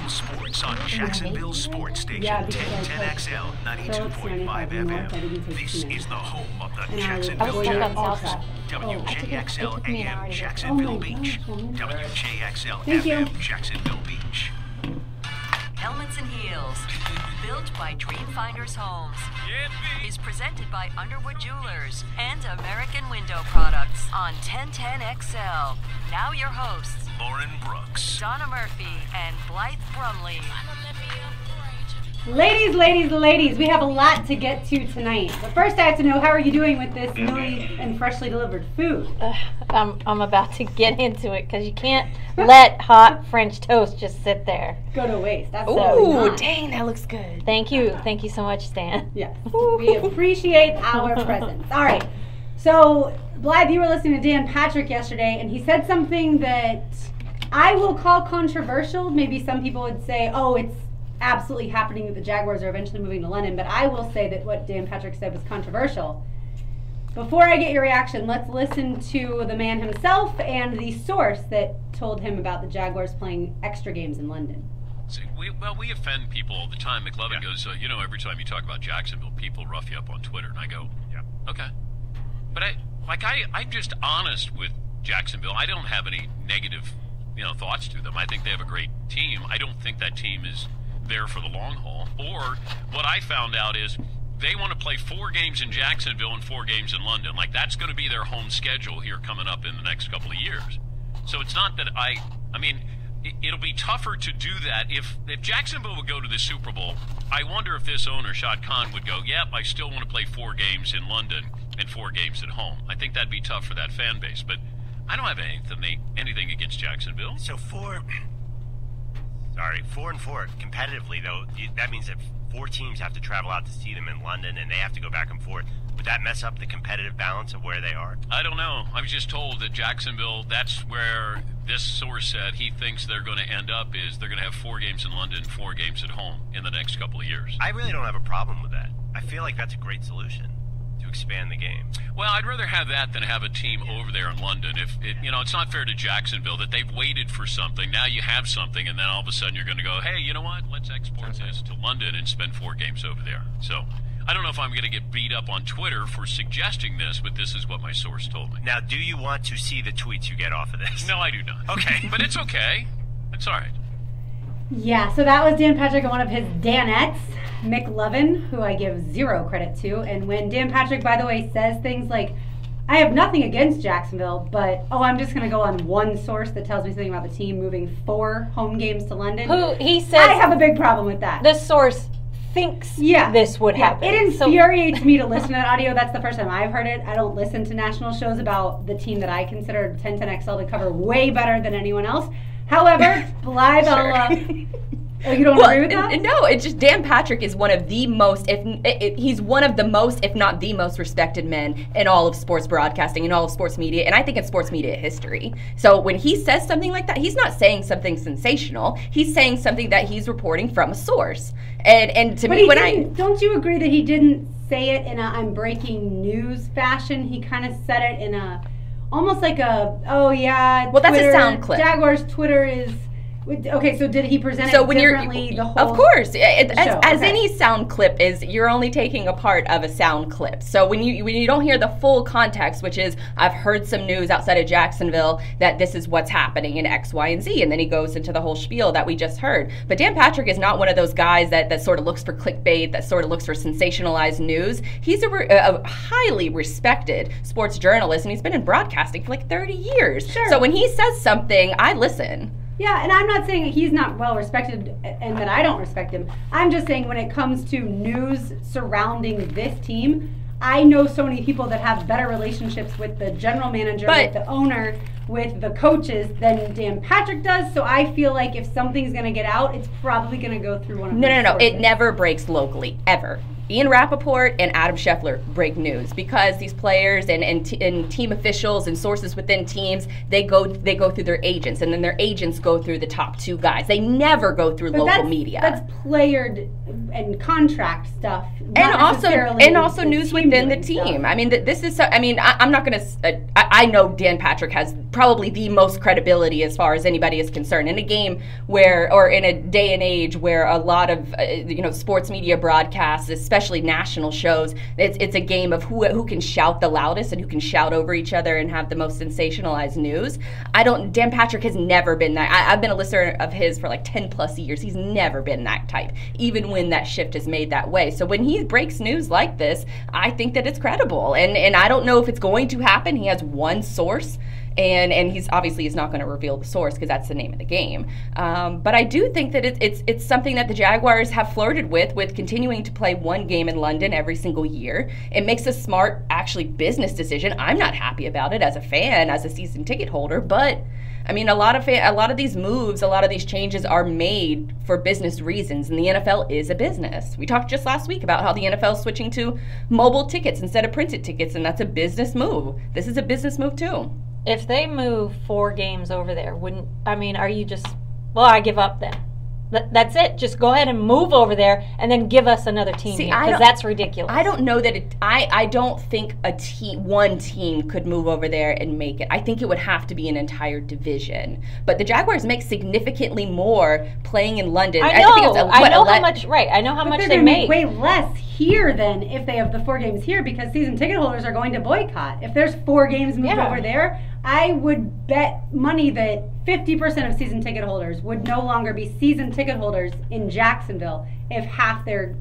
Local sports on Jacksonville Sports Station 1010XL 92.5 FM. This is the home of the Jacksonville Jaguars. WJXL AM Jacksonville Beach. WJXL FM Jacksonville Beach. Helmets and Heels, built by Dreamfinders Homes, is presented by Underwood Jewelers and American Window Products on 1010XL. Now your hosts, Lauren Brooks, Donna Murphy, and Blythe Brumley. Ladies, we have a lot to get to tonight. But first I have to know, how are you doing with this newly and freshly delivered food? I'm about to get into it because you can't let hot French toast just sit there. Go to waste. That's Ooh, dang, that looks good. Thank you so much, Stan. Yes, we appreciate our presence. All right, so Blythe, you were listening to Dan Patrick yesterday, and he said something that I will call controversial. Maybe some people would say, oh, it's absolutely happening that the Jaguars are eventually moving to London, but I will say that what Dan Patrick said was controversial. Before I get your reaction, let's listen to the man himself and the source that told him about the Jaguars playing extra games in London. See, we offend people all the time. McLovin goes, every time you talk about Jacksonville, people rough you up on Twitter, and I go, yeah, okay. But I'm just honest with Jacksonville. I don't have any negative, thoughts to them. I think they have a great team. I don't think that team is there for the long haul. Or what I found out is they want to play 4 games in Jacksonville and 4 games in London. Like, that's going to be their home schedule here coming up in the next couple of years. So it's not that it'll be tougher to do that. If Jacksonville would go to the Super Bowl, I wonder if this owner, Shad Khan, would go, yep, I still want to play 4 games in London and 4 games at home. I think that'd be tough for that fan base. But I don't have anything against Jacksonville. So 4 and 4 competitively, though, that means that 4 teams have to travel out to see them in London, and they have to go back and forth. Would that mess up the competitive balance of where they are? I don't know. I was just told that Jacksonville, that's where this source said he thinks they're going to end up, is they're going to have 4 games in London, 4 games at home in the next couple of years. I really don't have a problem with that. I feel like that's a great solution to expand the game. Well, I'd rather have that than have a team over there in London. It's not fair to Jacksonville that they've waited for something. Now you have something, and then all of a sudden you're going to go, hey, you know what? Let's export this to London and spend 4 games over there. So I don't know if I'm going to get beat up on Twitter for suggesting this, but this is what my source told me. Now, do you want to see the tweets you get off of this? No, I do not. Okay. But it's okay. It's all right. Yeah, so that was Dan Patrick and one of his Danettes, McLovin, who I give 0 credit to. And when Dan Patrick, by the way, says things like, I have nothing against Jacksonville, but, I'm just going to go on one source that tells me something about the team moving 4 home games to London. He says I have a big problem with that. The source thinks this would happen. It infuriates me to listen to that audio. That's the first time I've heard it. I don't listen to national shows about the team that I consider 1010XL to cover way better than anyone else. However, Blythe, you don't agree with that? No, it's just Dan Patrick is one of the most, he's one of the most, if not the most respected men in all of sports broadcasting, in all of sports media, and I think in sports media history. So when he says something like that, he's not saying something sensational. He's saying something that he's reporting from a source. And to me, don't you agree that he didn't say it in a I'm breaking news fashion? He kind of said it in a almost like a, well, Twitter, that's a sound clip. Jaguars Twitter is, okay, so did he present it differently the whole Of course. As okay. any sound clip is, you're only taking a part of a sound clip. So when you don't hear the full context, which is, I've heard some news outside of Jacksonville that this is what's happening in X, Y, and Z, and then he goes into the whole spiel that we just heard. But Dan Patrick is not one of those guys that sort of looks for clickbait, that sort of looks for sensationalized news. He's a highly respected sports journalist, and he's been in broadcasting for like 30 years. Sure. So when he says something, I listen. Yeah, and I'm not saying that he's not well respected and that I don't respect him. I'm just saying when it comes to news surrounding this team, I know so many people that have better relationships with the general manager, with the owner, with the coaches than Dan Patrick does. So I feel like if something's going to get out, it's probably going to go through one of those sources. It never breaks locally, ever. Ian Rappaport and Adam Scheffler break news because these players and team officials and sources within teams, they go through their agents, and then their agents go through the top 2 guys. They never go through local media. That's player and contract stuff, and also news within the team. Stuff. I mean, this is. I'm not going to. I know Dan Patrick has probably the most credibility as far as anybody is concerned. In a game where, or in a day and age where a lot of sports media broadcasts, especially national shows, it's a game of who can shout the loudest and who can shout over each other and have the most sensationalized news. Dan Patrick has never been that. I've been a listener of his for like 10 plus years. He's never been that type, even when that shift is made that way. So when he breaks news like this, I think that it's credible. And I don't know if it's going to happen. He has one source, and he's obviously is not going to reveal the source because that's the name of the game. But I do think that it's something that the Jaguars have flirted with continuing to play one game in London every single year. It makes a smart, actually, business decision. I'm not happy about it as a fan, as a season ticket holder, but I mean, a lot of these moves, a lot of these changes are made for business reasons, and the NFL is a business. We talked just last week about how the NFL is switching to mobile tickets instead of printed tickets, and that's a business move. This is a business move too. If they move 4 games over there, are you just, well, I give up then? That's it. Just go ahead and move over there, and then give us another team here, because that's ridiculous. I don't know that I don't think one team could move over there and make it. I think it would have to be an entire division. But the Jaguars make significantly more playing in London. I know how much. Right. I know how much they make. Way less here than if they have the 4 games here, because season ticket holders are going to boycott. If there's 4 games moved over there, I would bet money that 50% of season ticket holders would no longer be season ticket holders in Jacksonville if half their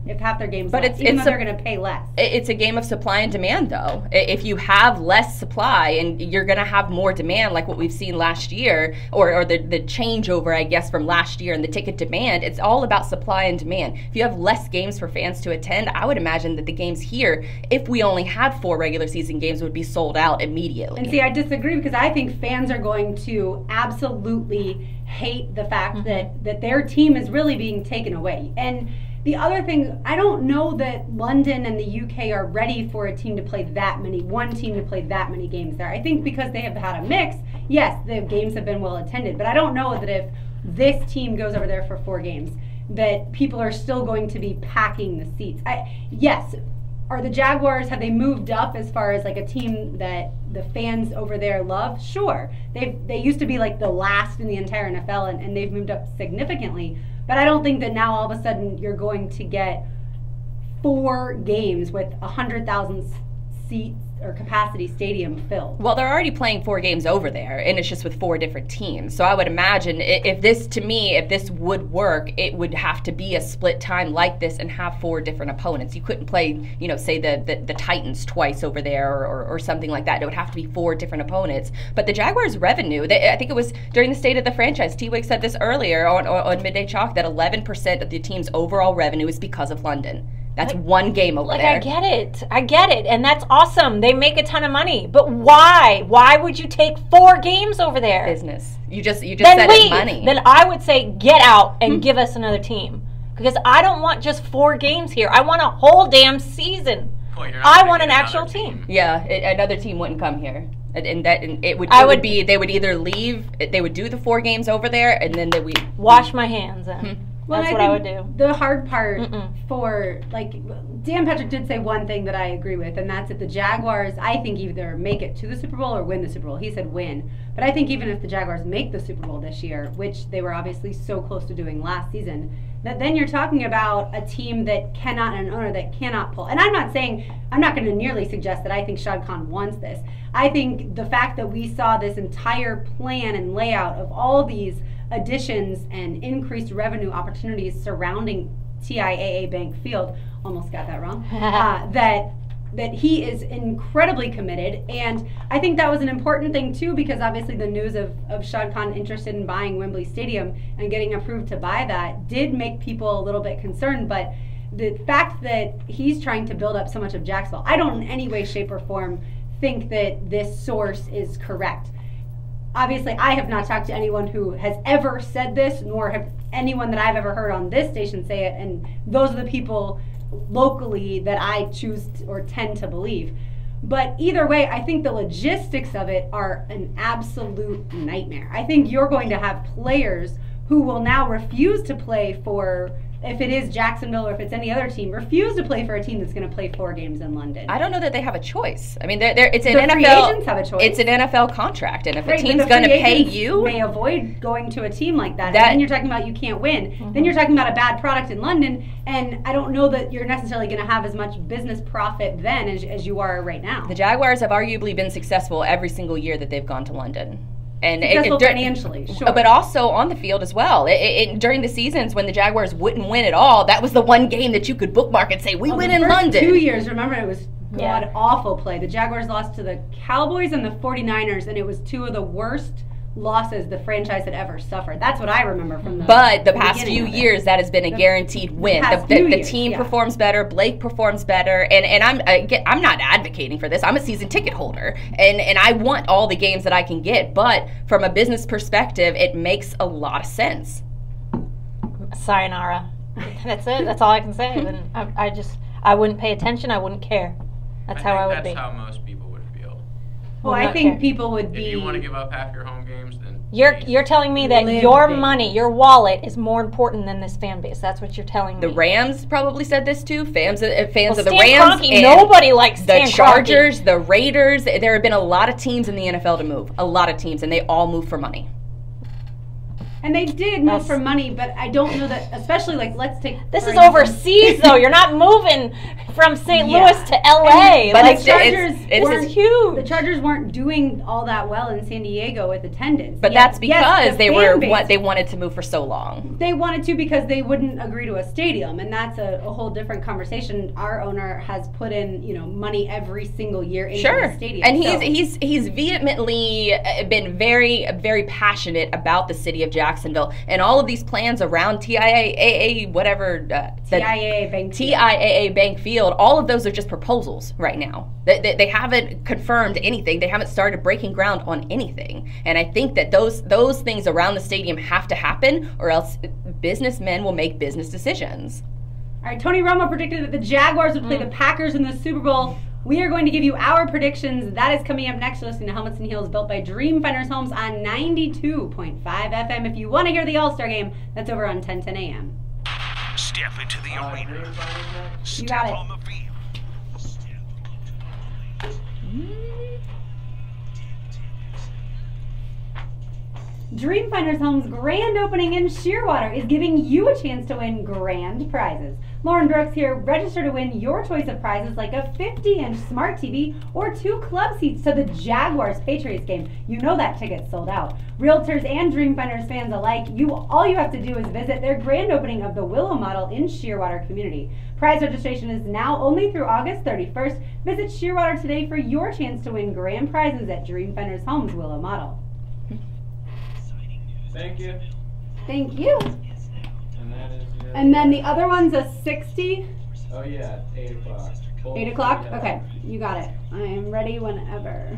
games left, even though they're going to pay less. It's a game of supply and demand, though. If you have less supply and you're going to have more demand, like what we've seen last year, or the changeover, I guess, from last year and the ticket demand, it's all about supply and demand. If you have less games for fans to attend, I would imagine that the games here, if we only had 4 regular season games, would be sold out immediately. And see, I disagree, because I think fans are going to absolutely hate the fact that their team is really being taken away. And the other thing, I don't know that London and the UK are ready for one team to play that many games there. I think because they have had a mix, yes, the games have been well attended, but I don't know that if this team goes over there for 4 games, that people are still going to be packing the seats. Yes, are the Jaguars, have they moved up as far as like a team that the fans over there love? Sure. They used to be like the last in the entire NFL, and they've moved up significantly. But I don't think that now all of a sudden you're going to get 4 games with 100,000 seats or capacity stadium filled. Well, they're already playing 4 games over there, and it's just with 4 different teams. So I would imagine if this would work, it would have to be a split time like this and have 4 different opponents. You couldn't play, say the Titans twice over there or something like that. It would have to be 4 different opponents. But the Jaguars' revenue, I think it was during the State of the Franchise, T-Wig said this earlier on Midday Chalk, that 11% of the team's overall revenue is because of London. That's 1 game over there. I get it. And that's awesome. They make a ton of money. But why? Why would you take 4 games over there? Business. You just said it's money. Then I would say get out and give us another team. Because I don't want just 4 games here. I want a whole damn season. Well, I want an actual team. Yeah, another team wouldn't come here. They would either leave, they would do the 4 games over there, and then they would wash my hands then. Well, that's what I would do. The hard part for, Dan Patrick did say one thing that I agree with, and that's that the Jaguars, I think, either make it to the Super Bowl or win the Super Bowl. He said win. But I think even if the Jaguars make the Super Bowl this year, which they were obviously so close to doing last season, that then you're talking about a team that cannot, and an owner that cannot pull. And I'm not going to nearly suggest that I think Shad Khan wants this. I think the fact that we saw this entire plan and layout of all these additions and increased revenue opportunities surrounding TIAA Bank Field, almost got that wrong, that he is incredibly committed. And I think that was an important thing too, because obviously the news of Shad Khan interested in buying Wembley Stadium and getting approved to buy that did make people a little bit concerned. But the fact that he's trying to build up so much of Jacksonville, I don't in any way, shape, or form think that this source is correct. Obviously, I have not talked to anyone who has ever said this, nor have anyone that I've ever heard on this station say it, and those are the people locally that I choose or tend to believe. But either way, I think the logistics of it are an absolute nightmare. I think you're going to have players who will now refuse to play for if it is Jacksonville or if it's any other team, refuse to play for a team that's going to play 4 games in London. I don't know that they have a choice. I mean, it's an the free NFL. Agents have a choice. It's an NFL contract, and if right, a team's going to pay you, may avoid going to a team like that. And then you're talking about you can't win. Mm-hmm. Then you're talking about a bad product in London, and I don't know that you're necessarily going to have as much business profit then as you are right now. The Jaguars have arguably been successful every single year that they've gone to London. And financially, sure. But also on the field as well. During the seasons when the Jaguars wouldn't win at all, that was the one game that you could bookmark and say, we win in London. 2 years, remember, it was god-awful play. The Jaguars lost to the Cowboys and the 49ers, and it was 2 of the worst losses the franchise had ever suffered. That's what I remember from the past few years, that has been a guaranteed win. The team performs better. Blake performs better. And I'm not advocating for this. I'm a season ticket holder. And I want all the games that I can get. But from a business perspective, it makes a lot of sense. Sayonara. That's it. That's all I can say. And I wouldn't pay attention. I wouldn't care. That's how I would be. That's how most people would feel. Well, I think people would be. If you want to give up half your home games, then you're telling me that your money, your wallet, is more important than this fan base. That's what you're telling me. The Rams probably said this too. Fans of the Rams. Kroenke, nobody likes the Chargers, the Raiders. There have been a lot of teams in the NFL to move. A lot of teams, and they all move for money. And they did move for money, but I don't know that, especially let's take... This is overseas, though. You're not moving from St. Louis to L.A. But the Chargers weren't huge. The Chargers weren't doing all that well in San Diego with attendance. But that's because they wanted to move for so long. They wanted to because they wouldn't agree to a stadium, and that's a whole different conversation. Our owner has put in money every single year into the stadium. And he's vehemently been very, very passionate about the city of Jacksonville and all of these plans around TIAA Bank Field. All of those are just proposals right now. They haven't confirmed anything. They haven't started breaking ground on anything. And I think that those things around the stadium have to happen, or else businessmen will make business decisions. All right, Tony Romo predicted that the Jaguars would play the Packers in the Super Bowl. We are going to give you our predictions. That is coming up next. You're listening to Helmets and Heels, built by Dreamfinders Homes on 92.5 FM. If you want to hear the All-Star Game, that's over on 1010 AM. Step into the arena. You got it. On the field. Dreamfinders Homes' grand opening in Shearwater is giving you a chance to win grand prizes. Lauren Brooks here. Register to win your choice of prizes like a 50-inch smart TV or 2 club seats to the Jaguars-Patriots game. You know that ticket's sold out. Realtors and Dreamfinders fans alike, all you have to do is visit their grand opening of the Willow Model in Shearwater community. Prize registration is now only through August 31st. Visit Shearwater today for your chance to win grand prizes at Dreamfinders Homes Willow Model. Thank you. Thank you. And that is and then the other one's a 60. Oh yeah, 8 o'clock. 8 o'clock? Okay, you got it. I am ready whenever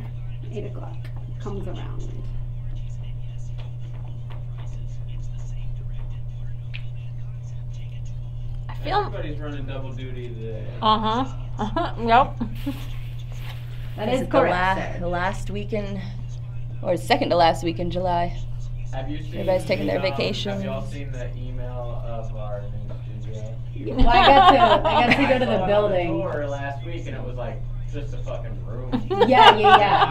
8 o'clock comes around. I feel everybody's running double duty today. Yep. That is correct. The last weekend, or second to last week in July. Have you seen everybody's taking their vacation? Have y'all seen the email of our new studio? Well, I got to go to the building. I tour last week and it was like just a fucking room. Yeah.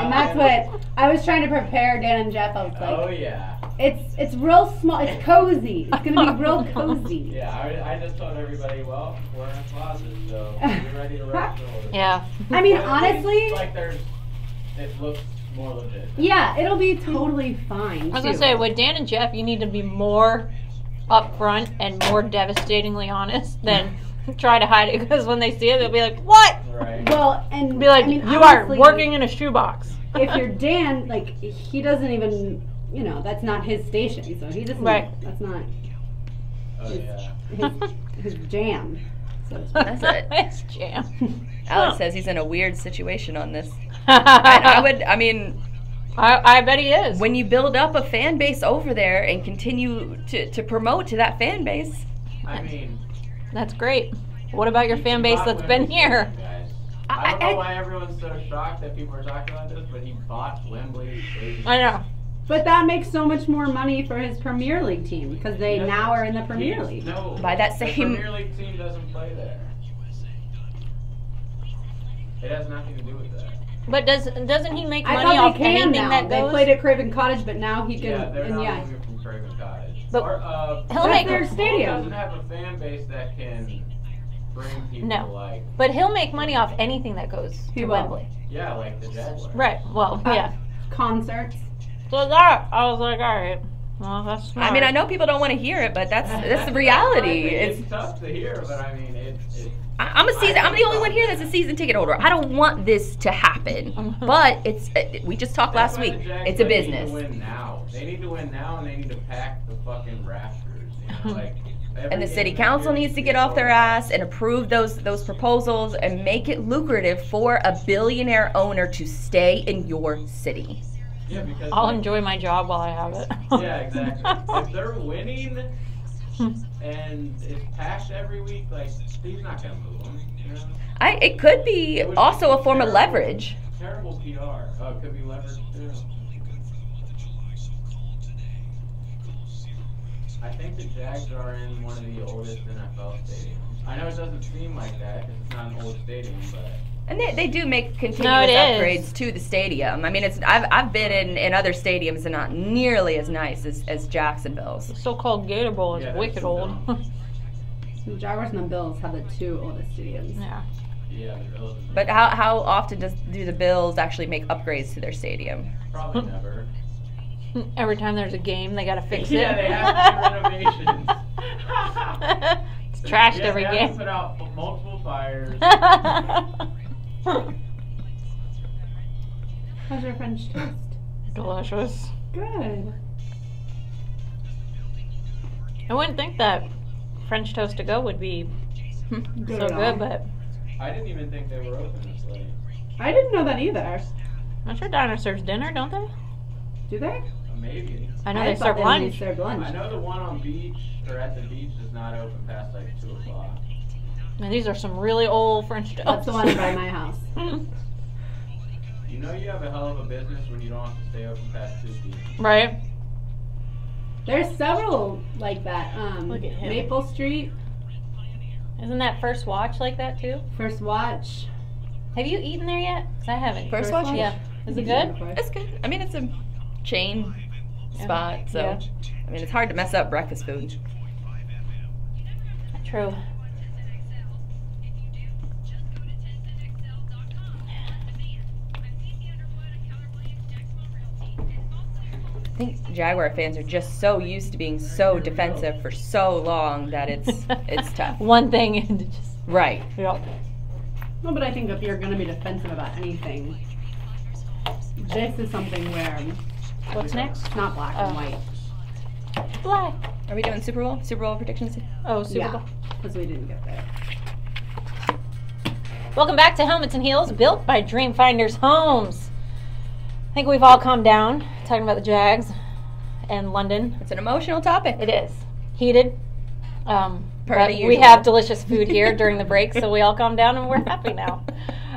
And that's what I was trying to prepare Dan and Jeff. I was like, oh yeah. It's real small. It's cozy. It's gonna be real cozy. Yeah, I just told everybody, well, we're in a closet, so you're ready to rock and roll. Yeah. I mean, honestly, it looks more legit. Yeah, it'll be totally fine. I was gonna say, with Dan and Jeff, you need to be more upfront and more devastatingly honest than try to hide it, because when they see it, they'll be like, "What?" Right. Well, and be like, "You honestly, are working in a shoebox." If you're Dan, he doesn't even, that's not his station, so he doesn't. Right. That's not. His jam. So that's it. His jam. Alex says he's in a weird situation on this. I bet he is. When you build up a fan base over there and continue to promote to that fan base. That's great. What about your fan base that's been here? I don't know why everyone's so shocked that people are talking about this, but he bought Wembley Stadium. I know. But that makes so much more money for his Premier League team because they now are in the Premier League. No, By that same... the Premier League team doesn't play there. It has nothing to do with that. But doesn't he make I money thought off they can anything now. that They goes? played at Craven Cottage, but now he can. Yeah, they're and not moving from Craven Cottage. But he'll that's make their stadium. Doesn't have a fan base that can bring people No. like. But he'll make money off anything that goes He to will. Wembley. Yeah, like the Jaguars. Right. Well, yeah. Concerts. So that I was like, all right. Well, that's smart. I mean, I know people don't want to hear it, but that's the reality. It's tough to hear, but I mean, I'm the only one here that's a season ticket holder. I don't want this to happen, but we just talked last week. It's a business. They need to win now. They need to win now, and they need to pack the fucking rafters. You know, like. And the city council needs to get off their ass and approve those proposals and make it lucrative for a billionaire owner to stay in your city. Yeah, because I'll enjoy my job while I have it. Yeah, exactly. If they're winning and it's packed every week, like he's not gonna move them. You know? It could be also a form of leverage. Terrible PR. Oh, it could be leverage too. I think the Jags are in one of the oldest NFL stadiums. I know it doesn't seem like that because it's not an old stadium, but. And they do make continuous upgrades to the stadium. I mean, I've been in other stadiums and not nearly as nice as Jacksonville's. The so-called Gator Bowl is wicked old. The Jaguars and the Bills have the two oldest stadiums. Yeah. Yeah, the Bills. But how often do the Bills actually make upgrades to their stadium? Probably never. Every time there's a game, they gotta fix it. Yeah, they have to do renovations. It's trashed every they game. have to put out multiple fires. How's your French toast? Delicious. Good. I wouldn't think that French toast to go would be so good, but I didn't even think they were open this late. I didn't know that either. I'm sure Diner serves dinner, don't they? Do they? Maybe. I know I they thought serve they lunch. only served lunch. I know the one on beach or at the beach is not open past like 2 o'clock. And these are some really old French toast. That's the one by my house. You know you have a hell of a business when you don't have to stay open past 2 p.m. Right. There's several like that. Look at him. Maple Street, Isn't that First Watch like that too? First Watch. Have you eaten there yet? 'Cause I haven't. First Watch? Yeah. Is it good? It's good. I mean, it's a chain spot, so Yeah. I mean, it's hard to mess up breakfast food. True. I think Jaguar fans are just so used to being so defensive for so long that it's tough. One thing and just Right. yep. No, but I think if you're going to be defensive about anything, this is something where What's next? it's not black and white. Black. Are we doing Super Bowl? Super Bowl predictions? Oh, Super Bowl. Because we didn't get there. Welcome back to Helmets and Heels, built by Dreamfinders Homes. I think we've all calmed down talking about the Jags and London. It's an emotional topic. It is heated. Per But the we usual. have delicious food here during the break, so we all calm down and we're happy now.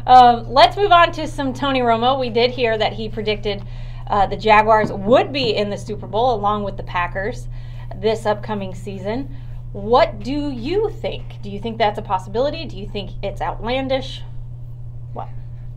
Let's move on to some Tony Romo. We did hear that he predicted the Jaguars would be in the Super Bowl along with the Packers this upcoming season. What do you think? Do you think that's a possibility? Do you think it's outlandish? What?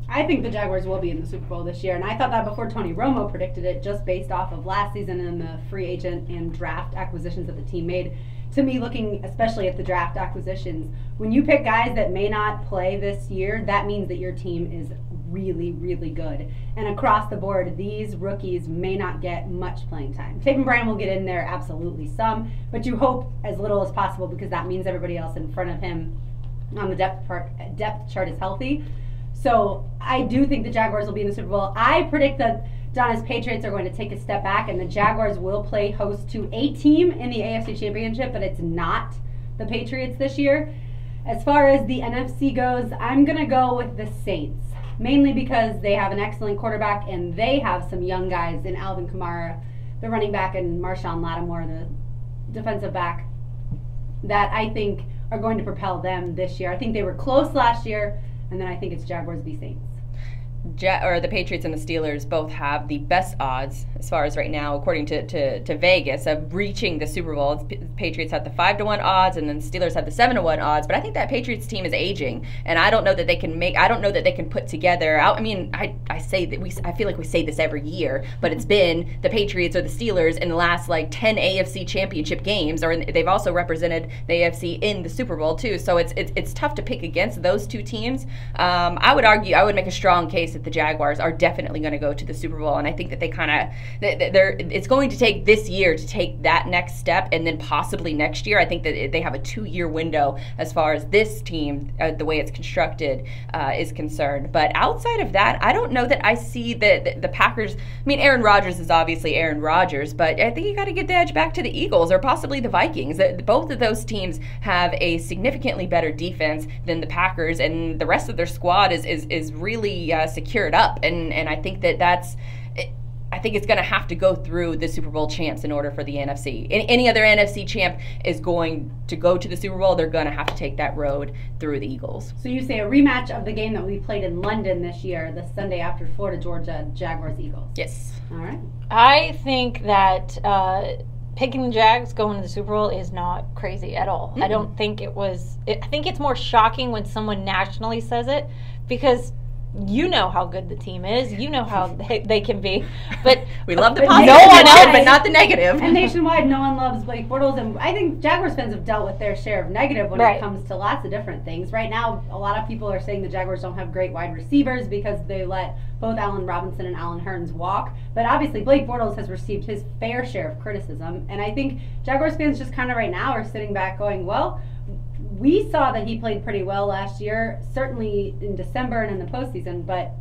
I think the Jaguars will be in the Super Bowl this year, and I thought that before Tony Romo predicted it, just based off of last season and the free agent and draft acquisitions that the team made. To me, looking especially at the draft acquisitions, when you pick guys that may not play this year, that means that your team is really, really good. And across the board, these rookies may not get much playing time. Taven Bryan will get in there, absolutely some, but you hope as little as possible because that means everybody else in front of him on the depth chart is healthy. So I do think the Jaguars will be in the Super Bowl. I predict that Donna's Patriots are going to take a step back, and the Jaguars will play host to a team in the AFC Championship, but it's not the Patriots this year. As far as the NFC goes, I'm going to go with the Saints, mainly because they have an excellent quarterback, and they have some young guys in Alvin Kamara, the running back, and Marshawn Lattimore, the defensive back, that I think are going to propel them this year. I think they were close last year, and then I think it's Jaguars v. Saints. the Patriots and the Steelers both have the best odds as far as right now, according to Vegas, of reaching the Super Bowl. The Patriots have the 5-1 odds, and then the Steelers have the 7-1 odds. But I think that Patriots team is aging, and I don't know that they can put together. I mean, I say that I feel like we say this every year, but it's been the Patriots or the Steelers in the last like 10 AFC Championship games, or they've also represented the AFC in the Super Bowl too. So it's tough to pick against those two teams. I would make a strong case that the Jaguars are definitely going to go to the Super Bowl, and I think that it's going to take this year to take that next step, and then possibly next year. I think that they have a 2-year window as far as this team, the way it's constructed, is concerned. But outside of that, I don't know that I see the Packers. I mean, Aaron Rodgers is obviously Aaron Rodgers, but I think you got to get the edge back to the Eagles or possibly the Vikings. Both of those teams have a significantly better defense than the Packers, and the rest of their squad is really secured up, and I think I think it's going to have to go through the Super Bowl champs in order for the NFC. Any other NFC champ is going to go to the Super Bowl. They're going to have to take that road through the Eagles. So you say a rematch of the game that we played in London this year, the Sunday after Florida, Georgia, Jaguars, Eagles. Yes. All right. I think that picking the Jags going to the Super Bowl is not crazy at all. I don't think it was. I think it's more shocking when someone nationally says it, because you know how good the team is. You know how they can be. But we love the positive, no one else, but not the negative. And nationwide, no one loves Blake Bortles. And I think Jaguars fans have dealt with their share of negative when it comes to lots of different things. Right now, a lot of people are saying the Jaguars don't have great wide receivers because they let both Allen Robinson and Allen Hurns walk. But obviously, Blake Bortles has received his fair share of criticism. And I think Jaguars fans just kind of right now are sitting back going, well, we saw that he played pretty well last year, certainly in December and in the postseason, but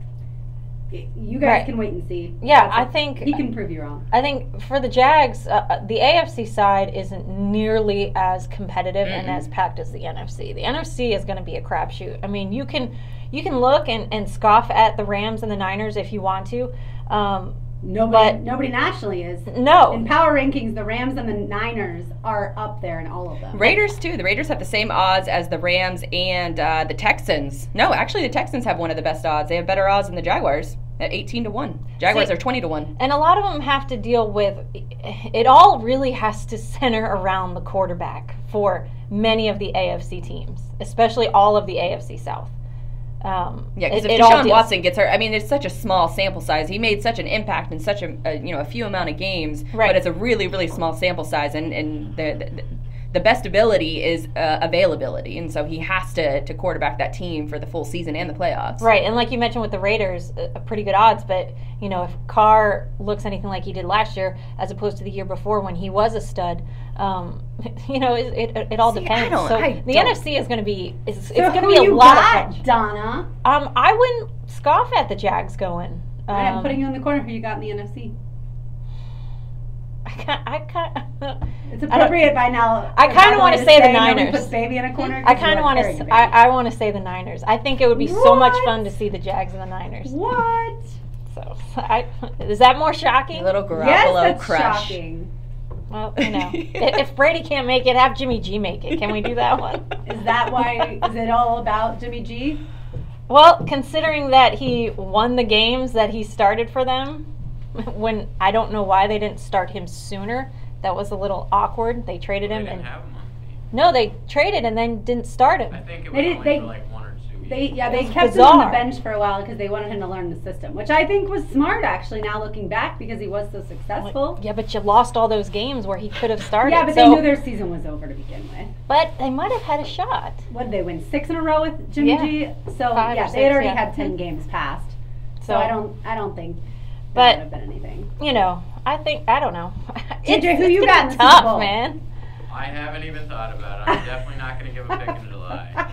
you guys can wait and see. Yeah, I think he can prove you wrong. I think for the Jags, the AFC side isn't nearly as competitive and as packed as the NFC. The NFC is going to be a crapshoot. I mean, you can look and scoff at the Rams and the Niners if you want to. Nobody nationally is. No. In power rankings, the Rams and the Niners are up there in all of them. Raiders, too. The Raiders have the same odds as the Rams and the Texans. No, actually, the Texans have one of the best odds. They have better odds than the Jaguars at 18-1. Jaguars are 20-1. And a lot of them have to deal with, it all really has to center around the quarterback for many of the AFC teams, especially all of the AFC South. Because if Deshaun Watson gets hurt, I mean, it's such a small sample size. He made such an impact in such a few amount of games, but it's a really, really small sample size, and the best ability is availability, and so he has to quarterback that team for the full season and the playoffs. Right, and like you mentioned with the Raiders, pretty good odds, but if Carr looks anything like he did last year, as opposed to the year before when he was a stud, it all depends. The NFC is going to be it's going to be a lot of fun. Donna? I wouldn't scoff at the Jags going. I'm putting you in the corner. Who you got in the NFC? It's appropriate by now. I kind of want to say the Niners. Put baby in a corner. I kind of want to. I want to say the Niners. I think it would be so much fun to see the Jags and the Niners. What? So, is that more shocking? A little Garoppolo yes, that's crush. Shocking. Well, if Brady can't make it, have Jimmy G make it. Can we do that one? Is that why? Is it all about Jimmy G? Well, considering that he won the games that he started for them, when I don't know why they didn't start him sooner. That was a little awkward. They traded him. They didn't have him on the team. No, they traded and then didn't start him. I think it was only for like 1 or 2 weeks. They kept him on the bench for a while because they wanted him to learn the system, which I think was smart actually now looking back because he was so successful. Yeah, but you lost all those games where he could have started. Yeah, but they knew their season was over to begin with. But they might have had a shot. What did they win? 6 in a row with Jimmy G? So they had already had 10 games passed. So I don't think that would have been anything. I don't know. TJ, who you got in the tough, Super Bowl? Man. I haven't even thought about it. I'm definitely not going to give a pick in July.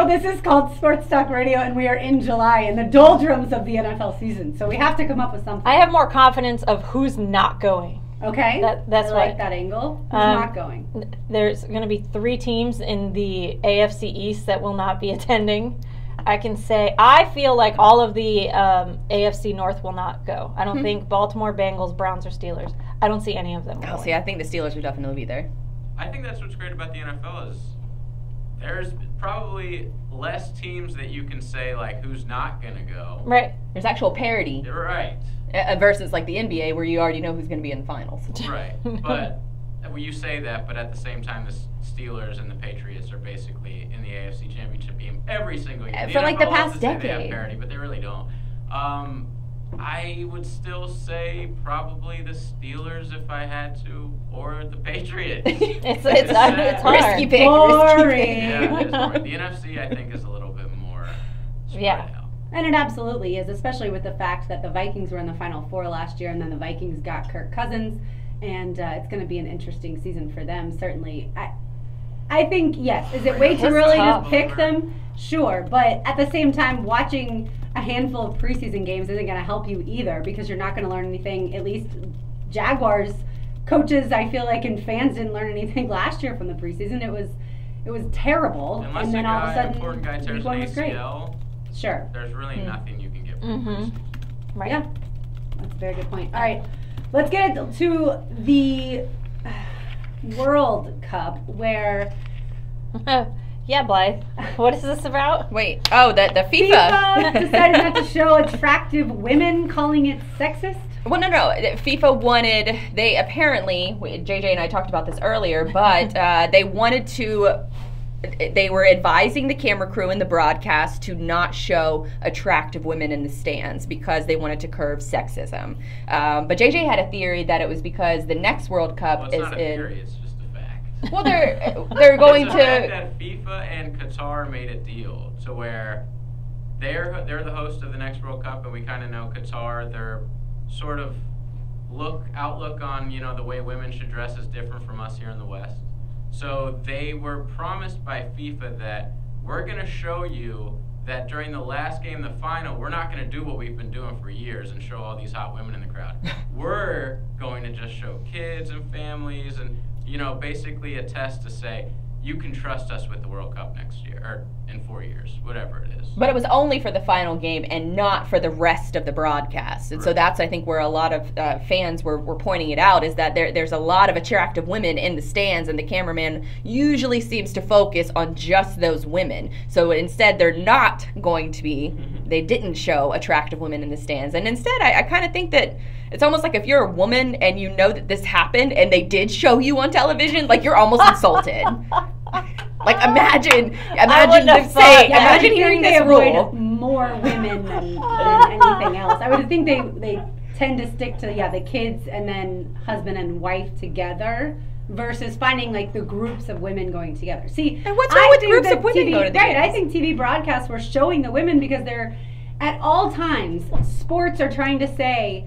This is called Sports Talk Radio, and we are in July, in the doldrums of the NFL season. So we have to come up with something. I have more confidence of who's not going. Okay. That's I like that angle. Who's not going? There's going to be 3 teams in the AFC East that will not be attending. I can say I feel like all of the AFC North will not go. I don't think Baltimore, Bengals, Browns, or Steelers. I don't see any of them going. I think the Steelers would definitely be there. I think that's what's great about the NFL is there's probably less teams that you can say, like, who's not going to go. Right. There's actual parity. Right. Versus, like, the NBA, where you already know who's going to be in the finals. Right. But well, you say that, but at the same time, the Steelers and the Patriots are basically in the AFC Championship game every single year. For, like, the past They have decade. parity, but they really don't. I would still say probably the Steelers if I had to, or the Patriots. It's sad. hard. Risky pick. Boring. Yeah, it is boring. The NFC, I think, is a little bit more spread out. And it absolutely is, especially with the fact that the Vikings were in the Final Four last year, and then the Vikings got Kirk Cousins, and it's going to be an interesting season for them, certainly. I think, yes, is it way too early to pick them? Sure, but at the same time, watching a handful of preseason games isn't going to help you either, because you're not going to learn anything. At least Jaguars coaches, I feel like, and fans didn't learn anything last year from the preseason. It was terrible, Unless and then all of a sudden, important guy tears week one an was great. ACL, Sure. there's really nothing you can get from the preseason. Right. Yeah, that's a very good point. All right, let's get to the World Cup, where Yeah, Blythe. What is this about? Wait. Oh, the FIFA. FIFA decided not to show attractive women, calling it sexist. Well, no. FIFA wanted, they apparently, JJ and I talked about this earlier, but they wanted to, they were advising the camera crew and the broadcast to not show attractive women in the stands because they wanted to curb sexism. But JJ had a theory that it was because the next World Cup Well, it's is not a theory, it's just a fact. Well, they're going It's the fact to. that FIFA and Qatar made a deal to where they're the host of the next World Cup, and we kind of know Qatar, their sort of outlook on the way women should dress is different from us here in the West. So they were promised by FIFA that we're going to show you that during the last game, the final, we're not going to do what we've been doing for years and show all these hot women in the crowd. We're going to just show kids and families and basically a test to say, you can trust us with the World Cup next year, or in 4 years, whatever it is. But it was only for the final game and not for the rest of the broadcast. And so that's, I think, where a lot of fans were pointing it out, is that there's a lot of attractive women in the stands, and the cameraman usually seems to focus on just those women. So instead, they're not going to be, they didn't show attractive women in the stands. And instead, I kind of think that it's almost like if you're a woman and you know that this happened and they did show you on television, like you're almost insulted. Like imagine them saying, imagine hearing this rule. More women than anything else. I would think they tend to stick to the kids and then husband and wife together versus finding like the groups of women going together. See, and what's wrong with groups of women TV, going to the right? games? I think TV broadcasts were showing the women because they're at all times sports are trying to say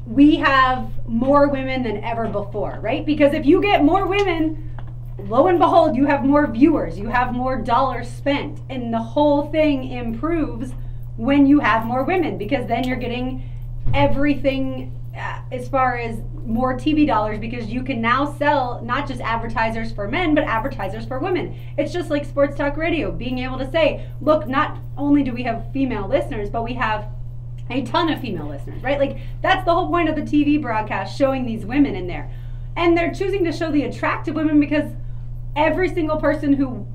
we have more women than ever before, right? Because if you get more women, lo and behold, you have more viewers, you have more dollars spent, and the whole thing improves when you have more women, because then you're getting everything as far as more TV dollars, because you can now sell not just advertisers for men, but advertisers for women. It's just like sports talk radio, being able to say, look, not only do we have female listeners, but we have a ton of female listeners, right? Like, that's the whole point of the TV broadcast, showing these women in there. And they're choosing to show the attractive women because every single person who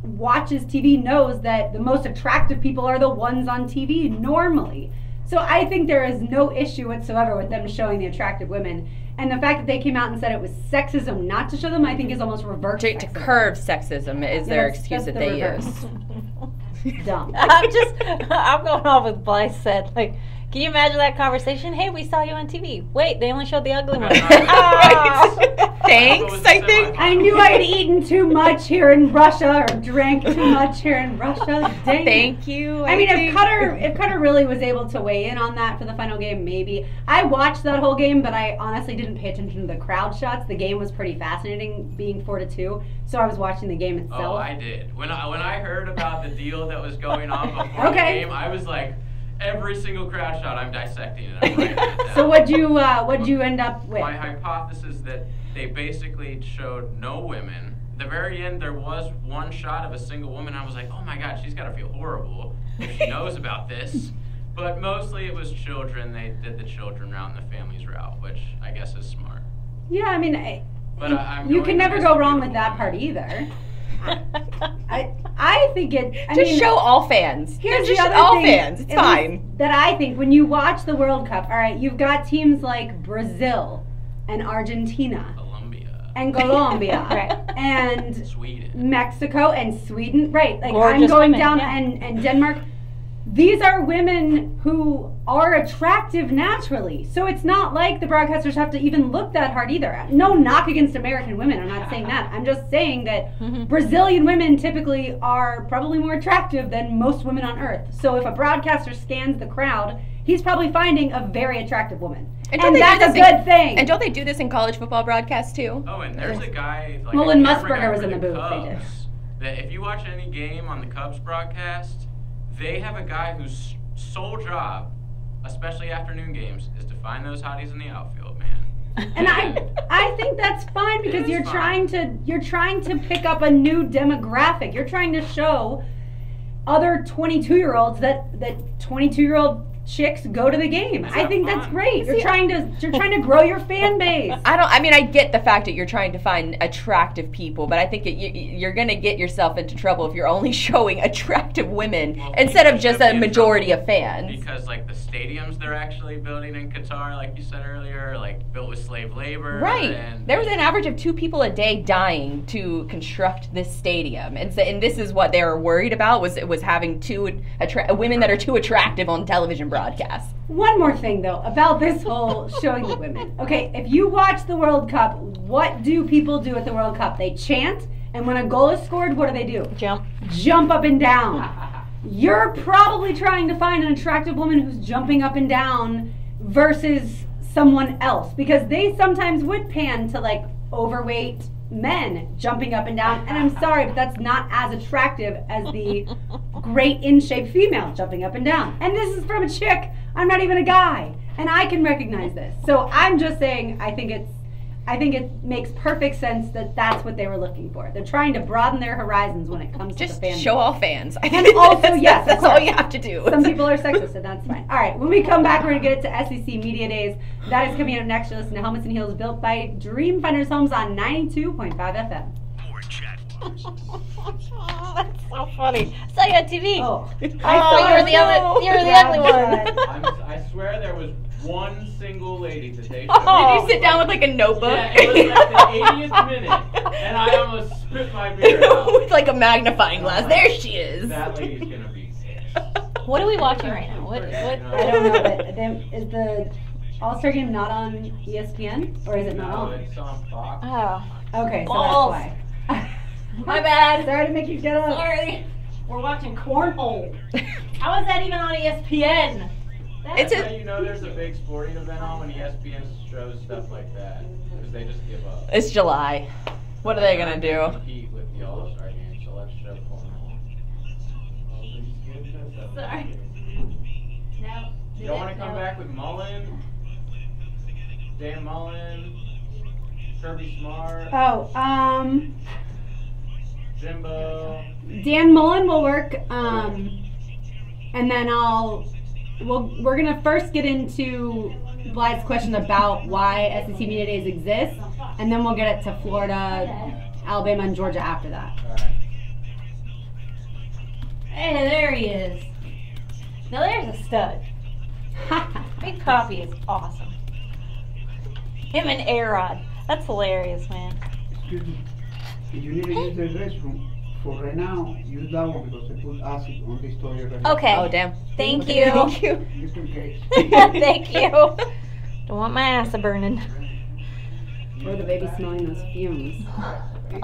watches TV knows that the most attractive people are the ones on TV normally. So I think there is no issue whatsoever with them showing the attractive women. And the fact that they came out and said it was sexism not to show them, I think is almost reverse To sexism. curb sexism is their excuse that they use. Dumb. I'm going off with Blythe said. Like, can you imagine that conversation? Hey, we saw you on TV. Wait, they only showed the ugly one. Thanks, I think. I knew I'd eaten too much here in Russia, or drank too much here in Russia. Dang. Thank you. I mean, if Qatar really was able to weigh in on that for the final game, maybe. I watched that whole game, but I honestly didn't pay attention to the crowd shots. The game was pretty fascinating, being 4-2. So I was watching the game itself. Oh, I did. When I heard about the deal that was going on before the game, I was like, every single crowd shot, I'm dissecting it. I'm writing it down. So what'd you end up with? My hypothesis that they basically showed no women. At the very end, there was one shot of a single woman. I was like, oh my God, she's got to feel horrible if she knows about this. But mostly it was children. They did the children route and the families route, which I guess is smart. Yeah, I mean, But you can never go wrong with that part either. I think it. Just show all fans. Here's just the other all thing, fans. It's fine. That I think when you watch the World Cup, all right, you've got teams like Brazil and Argentina. And Colombia, right, and Sweden, Mexico, and Sweden, right? Like gorgeous I'm going women, down, yeah. and Denmark. These are women who are attractive naturally, so it's not like the broadcasters have to even look that hard either. No knock against American women. I'm not saying that. I'm just saying that Brazilian women typically are probably more attractive than most women on earth. So if a broadcaster scans the crowd, he's probably finding a very attractive woman. And that's a good thing. And don't they do this in college football broadcasts too? Oh, and there's a guy like Mullen Musburger was in the booth. Cubs, that if you watch any game on the Cubs broadcast, they have a guy whose sole job, especially afternoon games, is to find those hotties in the outfield, man. And I think that's fine because you're trying to pick up a new demographic. You're trying to show other 22-year-olds that 22-year-old chicks go to the game. I think that's great. You're trying to grow your fan base. I get the fact that you're trying to find attractive people, but I think you're going to get yourself into trouble if you're only showing attractive women instead of just a majority of fans. Because like the stadiums they're actually building in Qatar, like you said earlier, like built with slave labor. Right. And there was an average of 2 people a day dying to construct this stadium, and this is what they were worried about was having women that are too attractive on television broadcasts. One more thing, though, about this whole showing the women. Okay, if you watch the World Cup, what do people do at the World Cup? They chant, and when a goal is scored, what do? Jump up and down. You're probably trying to find an attractive woman who's jumping up and down versus someone else, because they sometimes would pan to like overweight men jumping up and down, and I'm sorry, but that's not as attractive as the great in-shape female jumping up and down. And this is from a chick. I'm not even a guy, and I can recognize this. So I'm just saying, I think it makes perfect sense that that's what they were looking for. They're trying to broaden their horizons when it comes to the fan. Just show all fans. And also, yes, that's all you have to do. Some people are sexist, and that's fine. All right, when we come back, we're going to get it to SEC Media Days. That is coming up next. You're listening to Helmets and Heels, built by Dreamfinders Homes on 92.5 FM. More Jaguars. That's so funny. I saw you on TV. Oh, You're the ugly one. I swear there was one single lady that they showed. Did you sit down with like a notebook? Yeah, it was like the 80th minute, and I almost spit my beer out. With like a magnifying glass. There she is. That lady's gonna be pissed. What are we watching right now? What? I don't know, but is the All-Star Game not on ESPN? Or is it not on? It's on Fox. Oh, Okay, so balls. that's why. My bad. Sorry to make you get up. Sorry. We're watching Cornhole. How is that even on ESPN? That's how you know there's a big sporting event on when ESPN shows stuff like that. Because they just give up. It's July. What are they gonna do? Compete with the All-Star Game, so let's show Cornhole. Sorry. No. You don't want to come back with Mullen? Dan Mullen? Kirby Smart? Oh, Jimbo? Dan Mullen will work, and then we're gonna first get into Blythe's question about why SEC Media Days exist, and then we'll get it to Florida, Alabama, and Georgia after that. Alright. Hey, there he is. Now there's a stud. Big Coffee is awesome. Him and A-Rod. That's hilarious, man. Excuse me. If you need to use the restroom, for right now, use that one because they put acid on this toilet right now. Okay. Oh, damn. Thank you. Thank you. Just in case. Thank you. Don't want my ass burning. Or the baby smelling those fumes.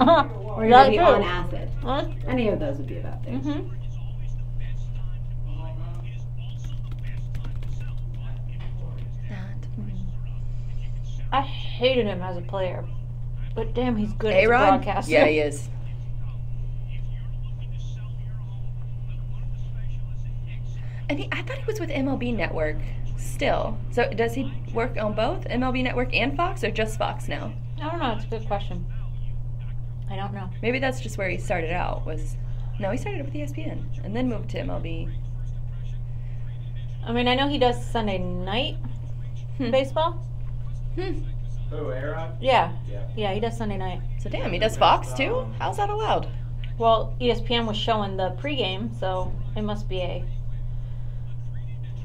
Uh-huh. Or you're gonna be on acid. Huh? Any of those would be a bad thing. Mm-hmm. I hated him as a player, but damn, he's good as a A-Rod? broadcaster. Yeah, he is. And I thought he was with MLB Network still. So does he work on both MLB Network and Fox, or just Fox now? I don't know. It's a good question. I don't know. Maybe that's just where he started out. No, he started with ESPN and then moved to MLB. I mean, I know he does Sunday night baseball. Who, A-Rod? Yeah. Yeah. Yeah, he does Sunday night. So damn, he does Fox too? How's that allowed? Well, ESPN was showing the pregame, so it must be a.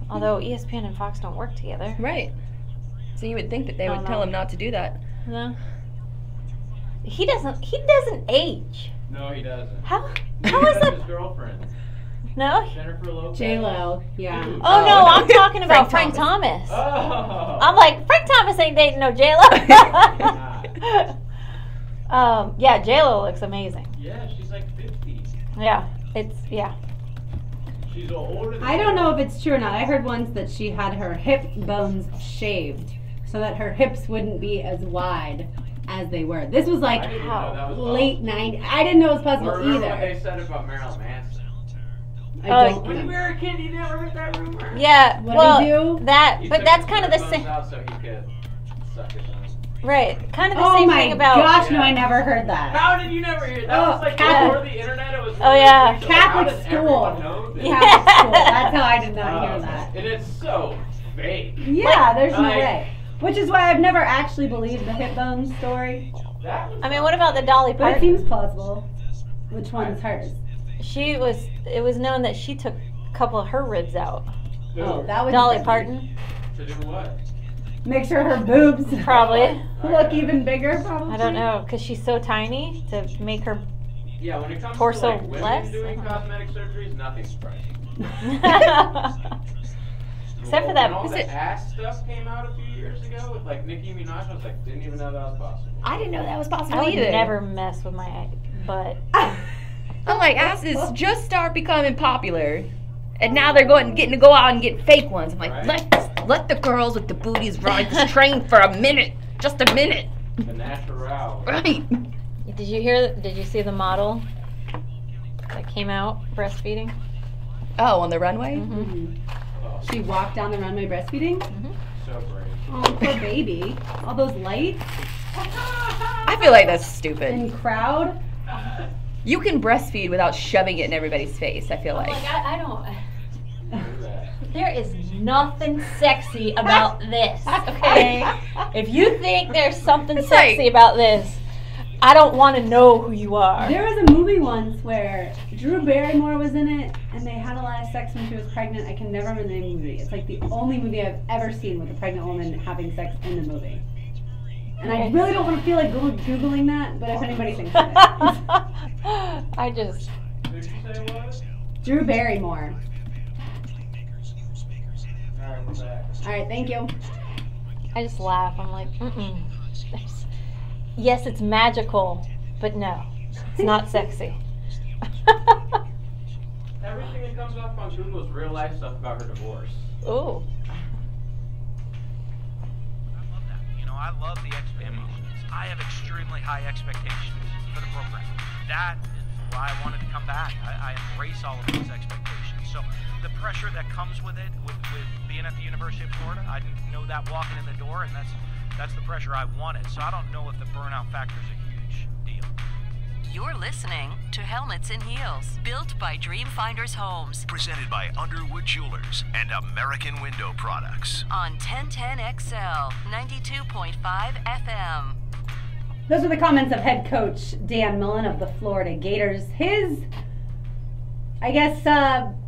Although ESPN and Fox don't work together. Right. So you would think that they would tell him not to do that. No. He doesn't age. No, he doesn't. How is That's that? his girlfriend. No? Jennifer Lopez. J-Lo, yeah. Dude. Oh, no, I'm talking about Frank Thomas. Oh. I'm like, Frank Thomas ain't dating no J-Lo. Yeah, J-Lo looks amazing. Yeah, she's like 50. Yeah, She's older than I don't know if it's true or not. I heard once that she had her hip bones shaved so that her hips wouldn't be as wide as they were. This was like I didn't know that was late 90s. I didn't know it was possible Or remember either. what they said about Marilyn Manson? I don't When you know. were a kid, you never heard that rumor? Yeah, What well, did he do? He but took that's his kind of the headphones same. out so he could suck his own. Right, kind of the Oh same my thing about. gosh, no, Yeah. I never heard that. How did you never hear that? Oh, was like Catholic- before the internet. It was. Oh, yeah. How Catholic does school. everyone know this? Catholic school. That's how I did not hear that. And it's so fake. Yeah, there's no like- way. Which is why I've never actually believed the hip bones story. That was I mean, what about the Dolly But it Parton? seems plausible. Which one's hers? It was known that she took a couple of her ribs out. Oh, that was Dolly Parton, To do what? Make sure her boobs probably. look even bigger, probably. I don't know, because she's so tiny to make her. Yeah, when it comes Torso to like women less? doing cosmetic surgeries, nothing's surprising. Except for When that. all the ass stuff came out a few years ago with like Nicki Minaj, I was like, didn't even know that was possible. I didn't know that was possible I would either. never mess with my butt. I'm like, asses just start becoming popular, and now they're getting to go out and get fake ones. I'm like, Right. let the girls with the booties ride this train for a minute, just a minute, The natural. right? Did you see the model that came out breastfeeding? Oh, on the runway. Mhm. Oh, She walked down the runway breastfeeding. so brave. Oh, poor baby. All those lights I feel like that's stupid. and crowd. You can breastfeed without shoving it in everybody's face. I feel like. I don't. Do that. There is nothing sexy about this, okay? If you think there's something It's sexy like- about this, I don't want to know who you are. There was a movie once where Drew Barrymore was in it, and they had a lot of sex when she was pregnant. I can never remember the name of the movie. It's like the only movie I've ever seen with a pregnant woman having sex in the movie. And I really don't want to feel like Googling that, but if anybody thinks of it. I just. Who did you say it was? Drew Barrymore. Alright, we're back. All right, thank you. I just laugh. I'm like, yes, it's magical, but no, it's not sexy. Everything that comes up on Google is real life stuff about her divorce. Ooh. I love that. You know, I love the expectations. I have extremely high expectations for the program. That is why I wanted to come back. I embrace all of those expectations. So the pressure that comes with it, with being at the University of Florida, I didn't know that walking in the door, and that's the pressure I wanted. So I don't know if the burnout factor is a huge deal. You're listening to Helmets and Heels, built by Dreamfinders Homes Presented by Underwood Jewelers and American Window Products. on 1010XL 92.5 FM. Those are the comments of head coach Dan Mullen of the Florida Gators. His, I guess,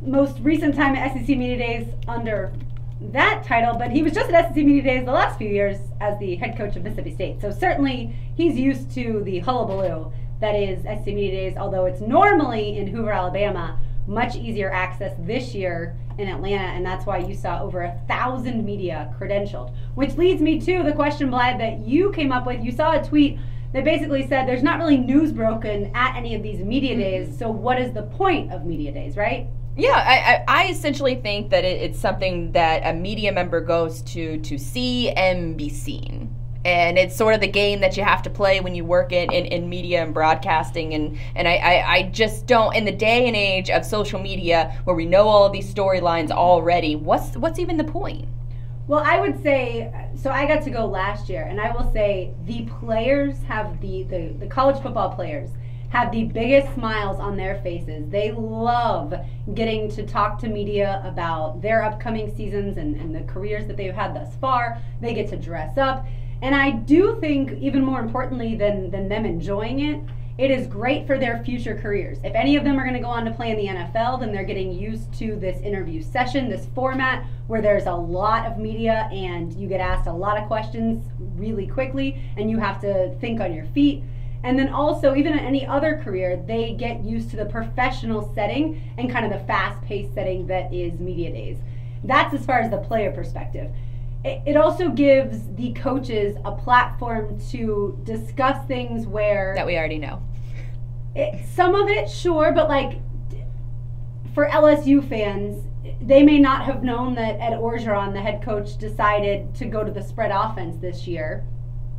most recent time at SEC Media Days under that title, but he was just at SEC Media Days the last few years as the head coach of Mississippi State. So certainly he's used to the hullabaloo that is SEC Media Days, although it's normally in Hoover, Alabama. Much easier access this year in Atlanta, and that's why you saw over 1,000 media credentialed. Which leads me to the question, Vlad, that you came up with. You saw a tweet that basically said there's not really news broken at any of these media days, so what is the point of media days, right? Yeah, I essentially think that it's something that a media member goes to see and be seen. And it's sort of the game that you have to play when you work in media and broadcasting. And I just don't, in the day and age of social media where we know all of these storylines already, what's even the point? Well, I would say, so I got to go last year, and I will say the players have the college football players have the biggest smiles on their faces. They love getting to talk to media about their upcoming seasons and the careers that they've had thus far. They get to dress up. And I do think, even more importantly than them enjoying it, It is great for their future careers. If any of them are going to go on to play in the NFL, then they're getting used to this interview session, this format where there's a lot of media and you get asked a lot of questions really quickly and you have to think on your feet. And then also, even in any other career, they get used to the professional setting and kind of the fast-paced setting that is media days. That's as far as the player perspective. It also gives the coaches a platform to discuss things where... that we already know. Some of it, sure, but like for LSU fans, they may not have known that Ed Orgeron, the head coach, decided to go to the spread offense this year,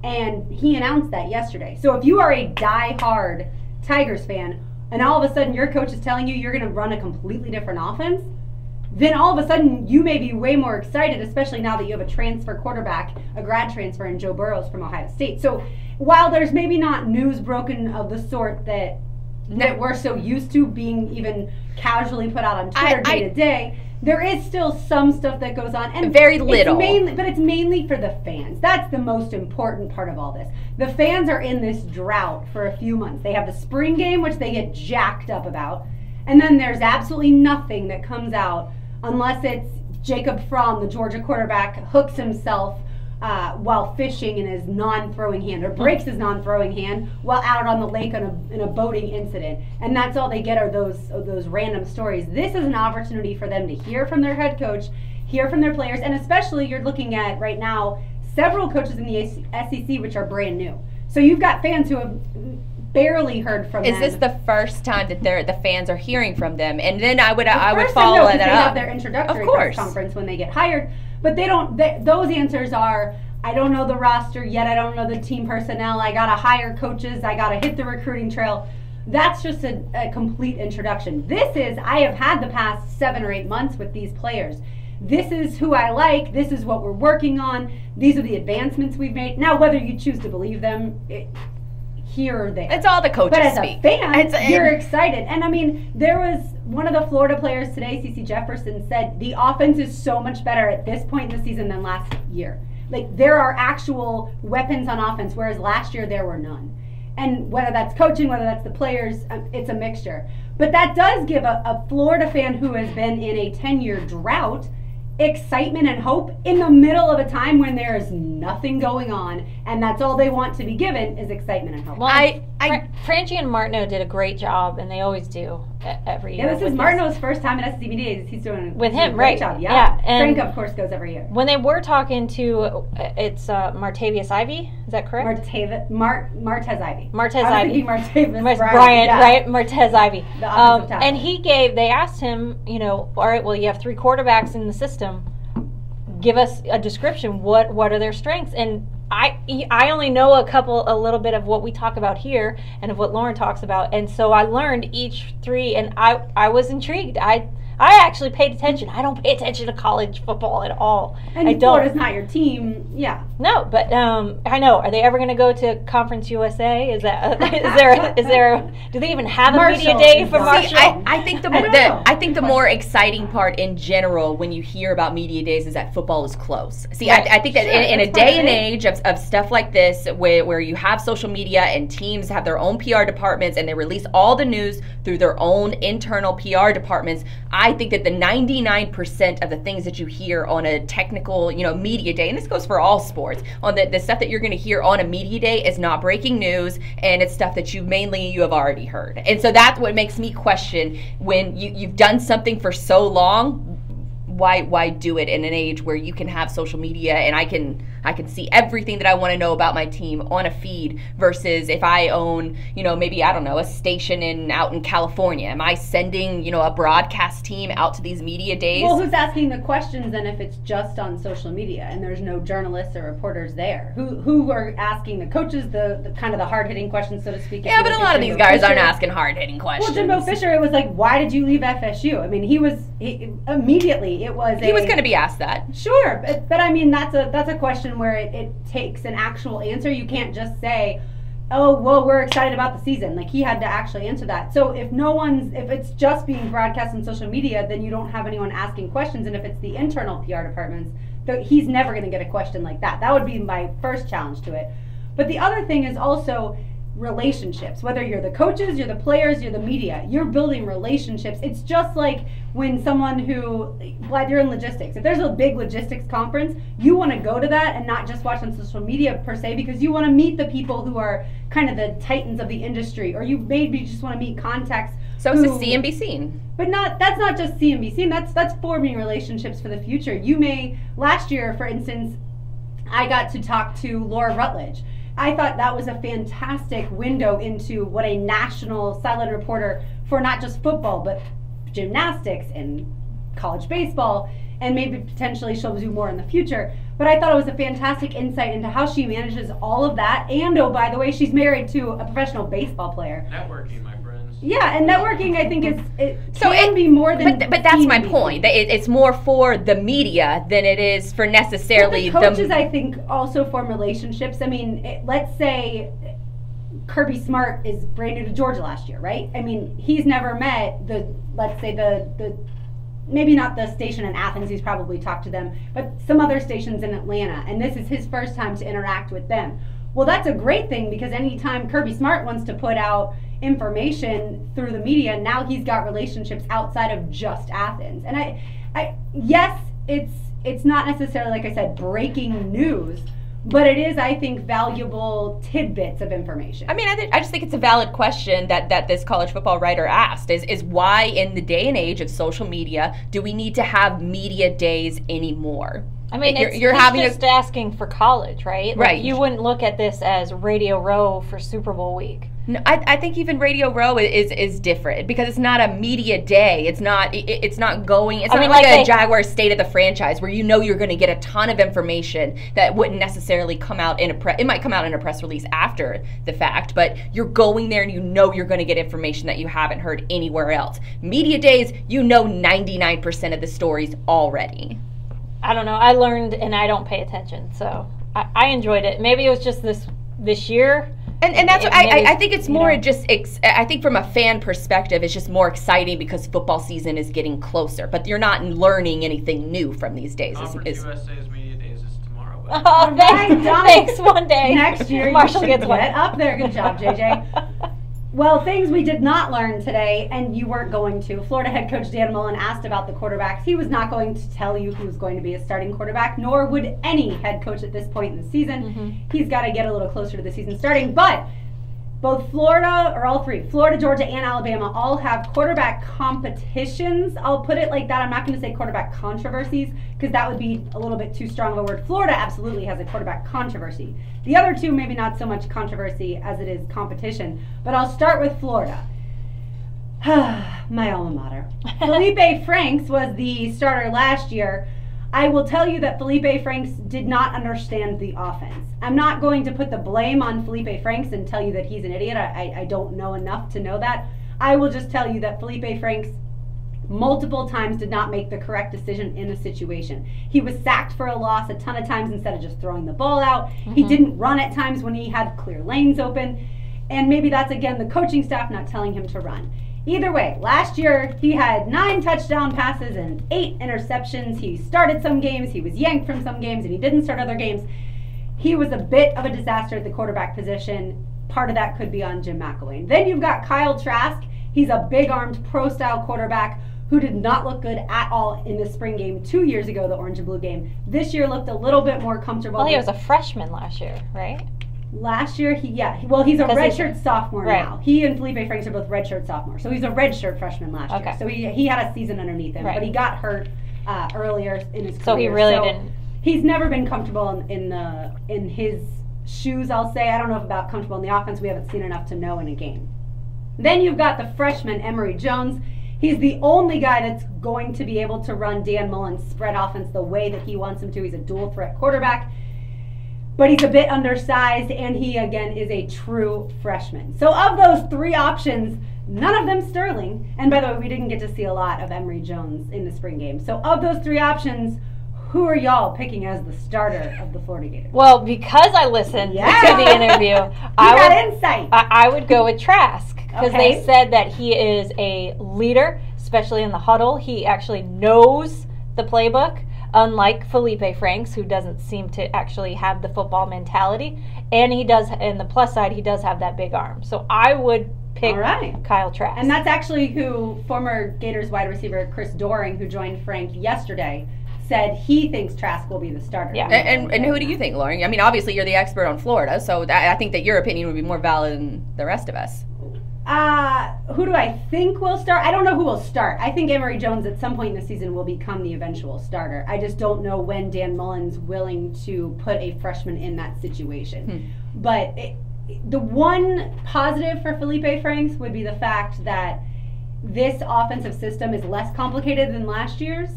and he announced that yesterday. So if you are a die-hard Tigers fan, and all of a sudden your coach is telling you you're going to run a completely different offense, then all of a sudden you may be way more excited, especially now that you have a transfer quarterback, a grad transfer in Joe Burrows from Ohio State. So while there's maybe not news broken of the sort that we're so used to being even casually put out on Twitter day to day, there is still some stuff that goes on. And very little. But it's mainly for the fans. That's the most important part of all this. The fans are in this drought for a few months. They have the spring game, which they get jacked up about. And then there's absolutely nothing that comes out unless it's Jacob Fromm, the Georgia quarterback, hooks himself while fishing in his non-throwing hand, or breaks his non-throwing hand while out on the lake in a boating incident. And that's all they get are those random stories. This is an opportunity for them to hear from their head coach, hear from their players, and especially you're looking at right now several coaches in the SEC which are brand new. So you've got fans who have barely heard from them. Is this the first time that the fans are hearing from them? And then I would follow that up. They have their introductory press conference when they get hired, but they don't. Those answers are, I don't know the roster yet. I don't know the team personnel. I gotta hire coaches. I gotta hit the recruiting trail. That's just a complete introduction. This is, I have had the past 7 or 8 months with these players. This is who I like. This is what we're working on. These are the advancements we've made. Now, whether you choose to believe them, here or there. It's all the coaches but as speak. A fan, you're excited. And I mean, there was one of the Florida players today, CeCe Jefferson, said the offense is so much better at this point in the season than last year. Like, there are actual weapons on offense, whereas last year there were none. And whether that's coaching, whether that's the players, it's a mixture. But that does give a Florida fan who has been in a 10-year drought excitement and hope in the middle of a time when there is nothing going on, and that's all they want to be given is excitement and hope. Well, Franchi and Martineau did a great job, and they always do every year. Yeah, this is Martineau's first time at SEC Media Days. He's doing a great job. Yeah. And Frank, of course, goes every year. When they were talking to, it's Martavius Ivey, is that correct? Martez Ivey. Martez Ivey. Martavius Bryant, yeah. Right? Martez Ivey. The offensive tackle. And they asked him, all right, well, you have 3 quarterbacks in the system. Give us a description. What are their strengths? And I only know a little bit of what we talk about here and of what Lauren talks about, and so I learned each 3, and I was intrigued. I actually paid attention. I don't pay attention to college football at all. And I don't. Florida's not your team, yeah. No, but I know. Are they ever going to go to Conference USA? Is there? Do they even have a media day for Marshall? I think the more exciting part in general when you hear about media days is that football is close. See, right. I think that in a day and age of stuff like this, where you have social media and teams have their own PR departments and they release all the news through their own internal PR departments, I think that the 99% of the things that you hear on a technical, media day, and this goes for all sports, on the stuff that you're going to hear on a media day is not breaking news, and it's stuff that you have already heard. And so that's what makes me question, when you've done something for so long, why do it in an age where you can have social media and I can see everything that I want to know about my team on a feed, versus if I own, maybe, I don't know, a station out in California. Am I sending, a broadcast team out to these media days? Well, who's asking the questions then if it's just on social media and there's no journalists or reporters there? Who are asking the coaches the kind of the hard-hitting questions, so to speak? Yeah, but a lot of these guys aren't asking hard-hitting questions. Well, Jimbo Fisher, it was like, why did you leave FSU? I mean, he was immediately, it was he was going to be asked that. Sure, but I mean, that's a question where it takes an actual answer. You can't just say, oh, well, we're excited about the season. Like, he had to actually answer that. So if it's just being broadcast on social media, then you don't have anyone asking questions. And if it's the internal PR departments, he's never going to get a question like that. That would be my first challenge to it. But the other thing is also, relationships. Whether you're the coaches, you're the players, you're the media, you're building relationships. It's just like when someone who, glad you're in logistics. If there's a big logistics conference, you want to go to that and not just watch on social media per se, because you want to meet the people who are kind of the titans of the industry, or you maybe just want to meet contacts. So it's a see and be seen. But that's not just see and be seen. That's forming relationships for the future. You may, last year, for instance, I got to talk to Laura Rutledge. I thought that was a fantastic window into what a national sideline reporter for not just football, but gymnastics and college baseball, and maybe potentially she'll do more in the future. But I thought it was a fantastic insight into how she manages all of that. And, oh, by the way, she's married to a professional baseball player. Networking, my friends. Yeah, and networking, I think, can be more than... But that's my point. It's more for the media than it is for necessarily... But the coaches, I think, also form relationships. I mean, let's say Kirby Smart is brand new to Georgia last year, right? I mean, he's never met let's say the maybe not the station in Athens, he's probably talked to them, but some other stations in Atlanta, and this is his first time to interact with them. Well, that's a great thing, because anytime Kirby Smart wants to put out information through the media, now he's got relationships outside of just Athens. And I yes, it's not necessarily, like I said, breaking news, but it is, I think, valuable tidbits of information. I mean, I just think it's a valid question that this college football writer asked, is why in the day and age of social media do we need to have media days anymore? I mean, you're just asking for college, right? Like, right. You wouldn't look at this as Radio Row for Super Bowl week. No, I think even Radio Row is different, because it's not a media day. It's not going. It's not like a Jaguars state of the franchise where you know you're going to get a ton of information that wouldn't necessarily come out in a it might come out in a press release after the fact, but you're going there and you know you're going to get information that you haven't heard anywhere else. Media days, you know 99% of the stories already. I don't know. I learned, and I don't pay attention, so I enjoyed it. Maybe it was just this year. And that's what I think it's more just, I think from a fan perspective, it's just more exciting because football season is getting closer. But you're not learning anything new from these days. USA's Media Days is tomorrow. Oh, thanks one day. Next year, Marshall gets one. Get up there. Good job, JJ. Well, things we did not learn today, and you weren't going to. Florida head coach Dan Mullen asked about the quarterbacks. He was not going to tell you who was going to be a starting quarterback, nor would any head coach at this point in the season. Mm-hmm. He's got to get a little closer to the season starting. But both Florida, or all three, Florida, Georgia, and Alabama, all have quarterback competitions. I'll put it like that. I'm not going to say quarterback controversies, because that would be a little bit too strong of a word. Florida absolutely has a quarterback controversy. The other two, maybe not so much controversy as it is competition. But I'll start with Florida. My alma mater. Felipe Franks was the starter last year. I will tell you that Felipe Franks did not understand the offense. I'm not going to put the blame on Felipe Franks and tell you that he's an idiot. I don't know enough to know that. I will just tell you that Felipe Franks multiple times did not make the correct decision in the situation. He was sacked for a loss a ton of times instead of just throwing the ball out. Mm-hmm. He didn't run at times when he had clear lanes open. And maybe that's, again, the coaching staff not telling him to run. Either way, last year he had 9 touchdown passes and 8 interceptions. He started some games, he was yanked from some games, and he didn't start other games. He was a bit of a disaster at the quarterback position. Part of that could be on Jim McElwain. Then you've got Kyle Trask. He's a big-armed, pro-style quarterback who did not look good at all in the spring game 2 years ago, the orange and blue game. This year looked a little bit more comfortable. Well, he was a freshman last year, right? Last year, he's a redshirt sophomore now. He and Felipe Franks are both redshirt sophomores. So he's a redshirt freshman last year. So he had a season underneath him, but he got hurt earlier in his career. So he really didn't. He's never been comfortable in his shoes, I'll say. I don't know about comfortable in the offense. We haven't seen enough to know in a game. Then you've got the freshman, Emory Jones. He's the only guy that's going to be able to run Dan Mullen's spread offense the way that he wants him to. He's a dual threat quarterback. But he's a bit undersized, and he, again, is a true freshman. So of those 3 options, none of them Sterling. And by the way, we didn't get to see a lot of Emory Jones in the spring game. So of those 3 options, who are y'all picking as the starter of the Florida Gators? Well, because I listened to the interview, I would go with Trask, because they said that he is a leader, especially in the huddle. He actually knows the playbook. unlike Felipe Franks, who doesn't seem to actually have the football mentality. And he does, and the plus side, he does have that big arm. So I would pick Kyle Trask. And that's actually who former Gators wide receiver Chris Doering, who joined Frank yesterday, said he thinks Trask will be the starter. Yeah. And who do you think, Lauren? I mean, obviously you're the expert on Florida, so I think that your opinion would be more valid than the rest of us. Who do I think will start? I don't know who will start. I think Emory Jones at some point in the season will become the eventual starter. I just don't know when Dan Mullen's willing to put a freshman in that situation. But the one positive for Felipe Franks would be the fact that this offensive system is less complicated than last year's.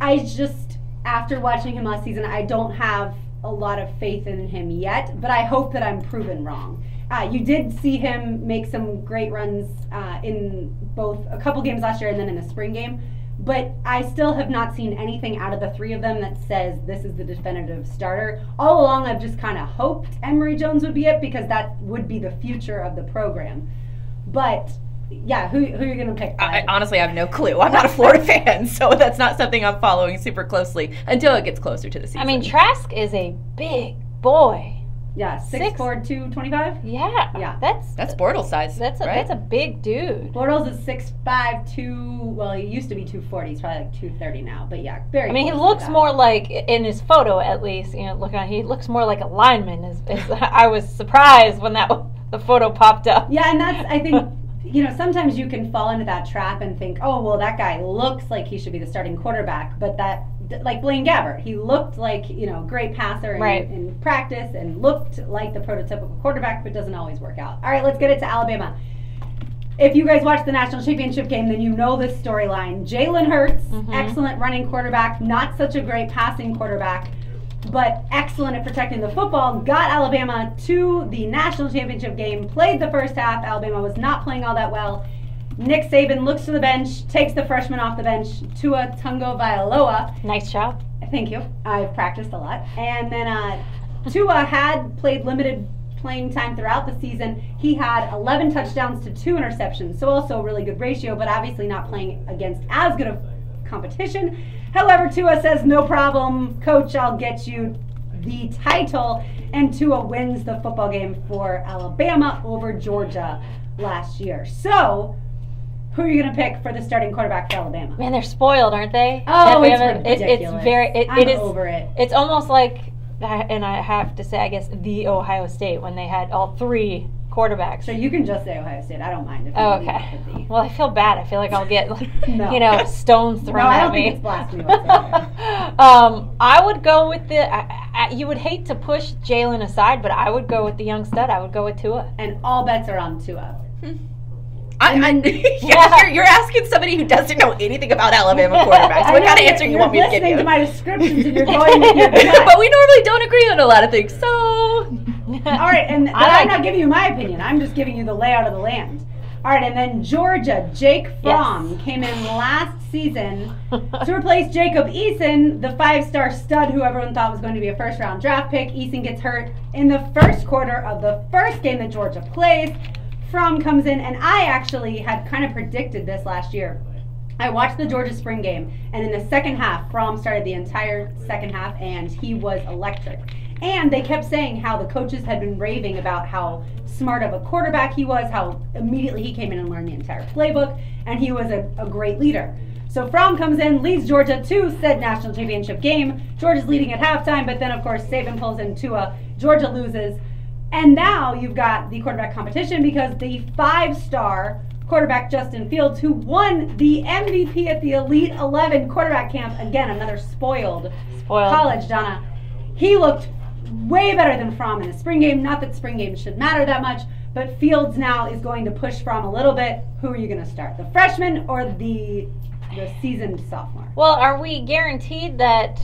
I just, after watching him last season, I don't have a lot of faith in him yet, but I hope that I'm proven wrong. You did see him make some great runs in both a couple games last year and then in the spring game, but I still have not seen anything out of the three of them that says this is the definitive starter. All along, I've just kind of hoped Emory Jones would be it because that would be the future of the program. But yeah, who are you going to pick? I honestly have no clue. I'm not a Florida fan, so that's not something I'm following super closely until it gets closer to the season. I mean, Trask is a big boy. Yeah, 6'4", 225? Yeah. That's Bortles size. That's a big dude. Bortles is 6'5", well, he used to be 240. He's probably like 230 now. But yeah, very. I mean, he looks more like, in his photo at least, he looks more like a lineman. I was surprised when the photo popped up. Yeah, and that's, I think, sometimes you can fall into that trap and think, oh, well, that guy looks like he should be the starting quarterback, but like Blaine Gabbert, he looked like, great passer in practice and looked like the prototypical quarterback, but doesn't always work out. All right, let's get it to Alabama. If you guys watched the national championship game, then you know this storyline. Jalen Hurts, excellent running quarterback, not such a great passing quarterback, but excellent at protecting the football, got Alabama to the national championship game, played the first half. Alabama was not playing all that well. Nick Saban looks to the bench, takes the freshman off the bench, Tua Tagovailoa. Nice job. Thank you. I've practiced a lot. And then Tua had played limited playing time throughout the season. He had 11 touchdowns to 2 interceptions, so also a really good ratio, but obviously not playing against as good of competition. However, Tua says, no problem, coach, I'll get you the title. And Tua wins the football game for Alabama over Georgia last year. So, who are you going to pick for the starting quarterback for Alabama? Man, they're spoiled, aren't they? Oh, it's ridiculous. It is over it. It's almost like, and I have to say, I guess, the Ohio State when they had all three quarterbacks. So you can just say Ohio State. I don't mind. If you okay. Well, I feel bad. I feel like I'll get stones thrown at me. I don't think it's blasphemy whatsoever. I would go with you would hate to push Jalen aside, but I would go with the young stud. I would go with Tua. And all bets are on Tua. You're asking somebody who doesn't know anything about Alabama quarterbacks. What kind of answer you want me to give you? You're listening to my descriptions and you're going with your gut. But we normally don't agree on a lot of things, so... All right, and I'm not giving you my opinion. I'm just giving you the layout of the land. All right, and then Georgia, Jake Fromm came in last season to replace Jacob Eason, the 5-star stud who everyone thought was going to be a first-round draft pick. Eason gets hurt in the first quarter of the first game that Georgia plays. Fromm comes in, and I actually had kind of predicted this last year. I watched the Georgia spring game, and in the second half, Fromm started the entire second half, and he was electric. And they kept saying how the coaches had been raving about how smart of a quarterback he was, how immediately he came in and learned the entire playbook, and he was a great leader. So Fromm comes in, leads Georgia to said national championship game. Georgia's leading at halftime, but then, of course, Saban pulls in Tua. Georgia loses. And now you've got the quarterback competition because the 5-star quarterback Justin Fields, who won the MVP at the Elite 11 quarterback camp, again, another spoiled college, Donna, he looked way better than Fromm in the spring game. Not that spring games should matter that much, but Fields now is going to push Fromm a little bit. Who are you going to start, the freshman or the seasoned sophomore? Well, are we guaranteed that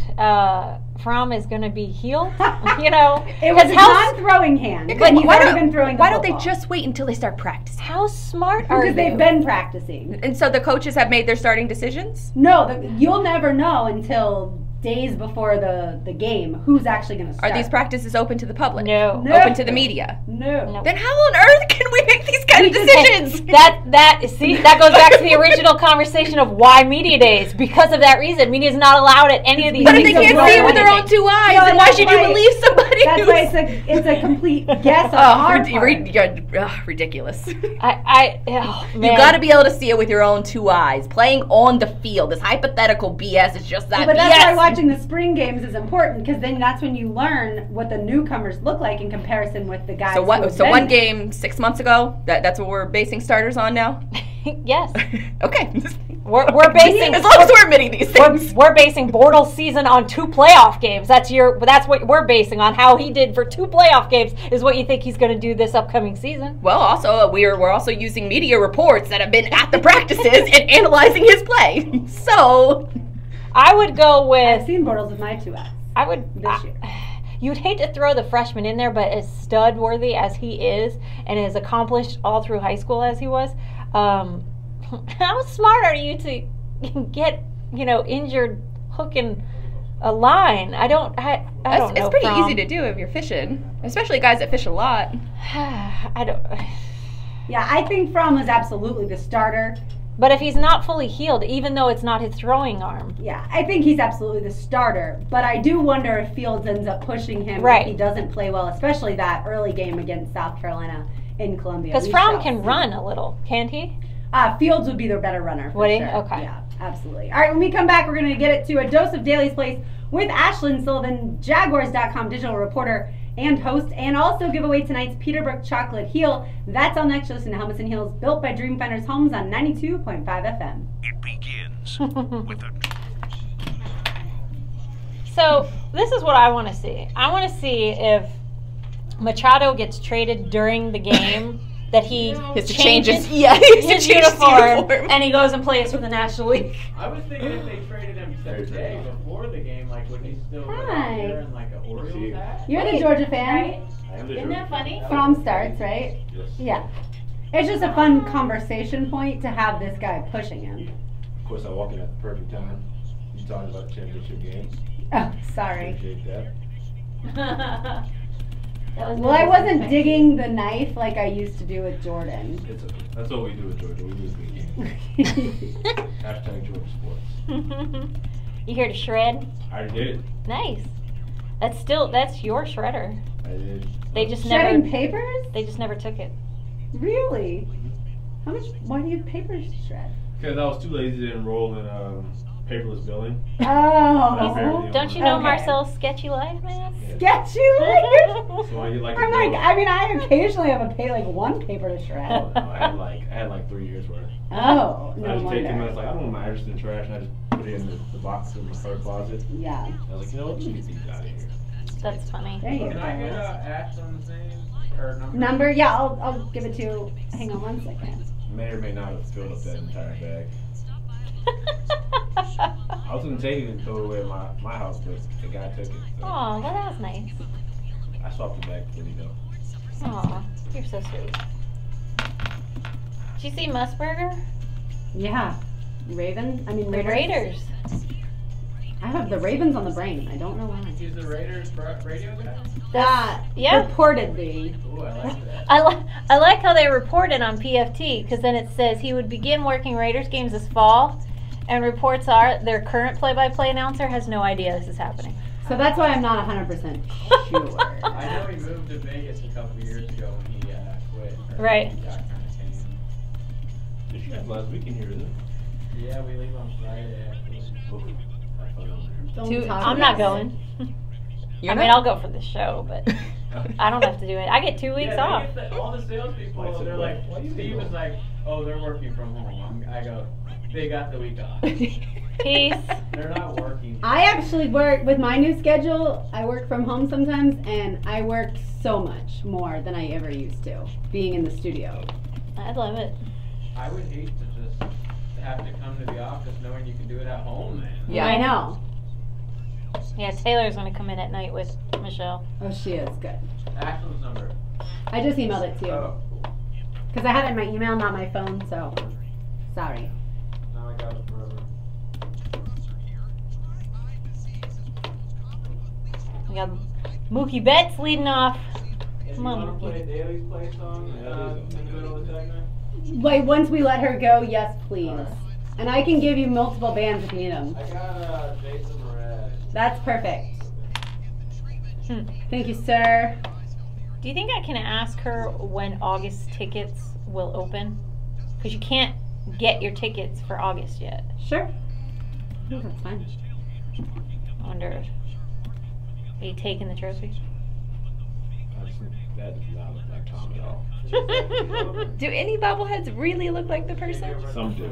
Fromm is going to be healed? It was a non-throwing hand, but he's already been throwing the Why football. don't they just wait until they start practicing? How smart are they? Because they've been practicing. And so the coaches have made their starting decisions? No, you'll never know until days before the game who's actually going to start. Are these practices open to the public? No. Open to the media? No. Then how on earth can we make these kind of decisions? That goes back to the original conversation of why media days. Because of that reason, media is not allowed at any of these. But if they can't see it with their own 2 eyes, then why should you believe somebody? That's why it's a complete guess on our part. Ridiculous. Man. You got to be able to see it with your own 2 eyes. Playing on the field, this hypothetical BS is just that. But BS. that's why watching the spring games is important, because then that's when you learn what the newcomers look like in comparison with the guys. So one game 6 months ago. That's what we're basing starters on now. Yes. Okay. We're basing as long as we're admitting these things. We're basing Bortles' season on 2 playoff games. That's what we're basing on. How he did for 2 playoff games is what you think he's going to do this upcoming season. Well, also we're also using media reports that have been at the practices and analyzing his play. So I would go with. I've seen Bortles with my 2 eyes. I would this year. You'd hate to throw the freshman in there, but as stud-worthy as he is and as accomplished all through high school as he was, how smart are you to get, injured hooking a line? I don't know. It's pretty easy to do if you're fishing, especially guys that fish a lot. I don't. Yeah, I think Fromm is absolutely the starter. But if he's not fully healed, even though it's not his throwing arm. Yeah, I think he's absolutely the starter. But I do wonder if Fields ends up pushing him if he doesn't play well, especially that early game against South Carolina in Columbia. Because Fromm can run a little, can't he? Fields would be the better runner. Would he? Sure. Okay. Yeah, absolutely. All right, when we come back, we're going to get it to a dose of Daly's Place with Ashlyn Sullivan, Jaguars.com digital reporter and host, and also give away tonight's Peterbrook Chocolate Heel. That's all next. Listen to Helmets and Heels, built by Dreamfinders Homes on 92.5 FM. It begins with a... So, this is what I want to see. I want to see if Machado gets traded during the game, that he changes his uniform, and he goes and plays for the National League. I was thinking if they traded him today before the game, would he still go out there in an Orioles hat? You're the Georgia fan, right? Isn't that funny? Fromm starts, right? Yes. Yeah. It's just a fun conversation point to have this guy pushing him. Of course, I walk in at the perfect time. You talking about the championship games. Oh, sorry. Appreciate that. Well, I wasn't digging the knife like I used to do with Jordan. It's okay. That's what we do with Georgia. We lose big games. Hashtag Georgia Sports. You here to shred? I already did it. Nice. That's your shredder. I did. They just Shredding papers? They just never took it. Really? Why do you have papers to shred? Because I was too lazy to enroll in paperless billing. Oh. Don't you know Marcel's sketchy life, man? Yeah. Sketchy life? So I occasionally have one paper to shred. Oh, no, I had like 3 years worth. Oh, I just take them and I was like, I don't want my address in the trash, and I just put it in the box in my third closet. Yeah. I was like, let me get these out of here. That's funny. There you go. Can I get Ashlyn's name or number? Number? Yeah, I'll give it to you. Hang on 1 second. May or may not have filled up that entire bag. I was going to take it and throw it away at my house, but the guy took it. So Oh, well, that was nice. I swapped it back for you though. Aw, you're so sweet. Did you see Musburger? Yeah. Raiders. Raiders. I have the Ravens on the brain. I don't know why. He's the Raiders radio guy? Yeah. Reportedly. Ooh, I like that. I like how they reported on PFT, because then it says he would begin working Raiders games this fall, and reports are their current play-by-play announcer has no idea this is happening. So that's why I'm not 100% sure. I know he moved to Vegas a couple years ago when he quit. Right. He got kind of tan. Did you have last weekend here, isn't it? Yeah, we leave on Friday actually. Okay. Have fun over there. I'm not going. I'll go for the show, but I don't have to do it. I get 2 weeks off. All the salespeople, they're like, Steve is like, oh, they're working from home. I go, they got the week off. Peace. They're not working. I actually work, with my new schedule, I work from home sometimes, and I work so much more than I ever used to, being in the studio. I love it. I would hate to just have to come to the office knowing you can do it at home, man. Yeah, I know. Yeah, Taylor's going to come in at night with Michelle. Oh, she is. Good. Ashlyn's number. I just emailed it to you. Oh, cool. Because I had it in my email, not my phone, so sorry. Now I got it forever. We got Mookie Betts leading off. Come on, You want to play Mookie. Daly's play song in the middle of the segment? Like, once we let her go, yes, please. And I can give you multiple bands if you need them. I got Jason Mraz. That's perfect. Thank you, sir. Do you think I can ask her when August tickets will open? Because you can't get your tickets for August yet. Sure. I think that's fine. I wonder, are you taking the trophy? That does not look like Tom at all. Do any bobbleheads really look like the person? Some do.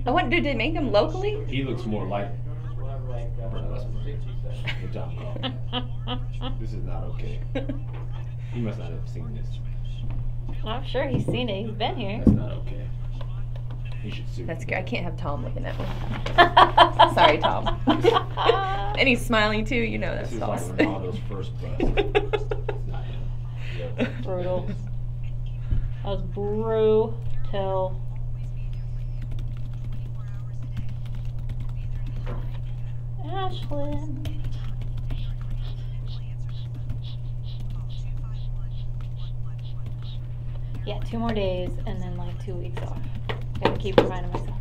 I wonder, did they make them locally? He looks more like Brent Westbrook than Tom Cole. This is not okay. He must not have seen this. I'm sure he's seen it. He's been here. That's not okay. He should sue. That's good. I can't have Tom looking at me. Sorry, Tom. And he's smiling too. You know that's This is sauce. like Ronaldo's first bust. It's not him. Yep. Brutal. That was brutal. Ashlyn. Yeah, 2 more days and then like 2 weeks off. Gotta keep reminding myself.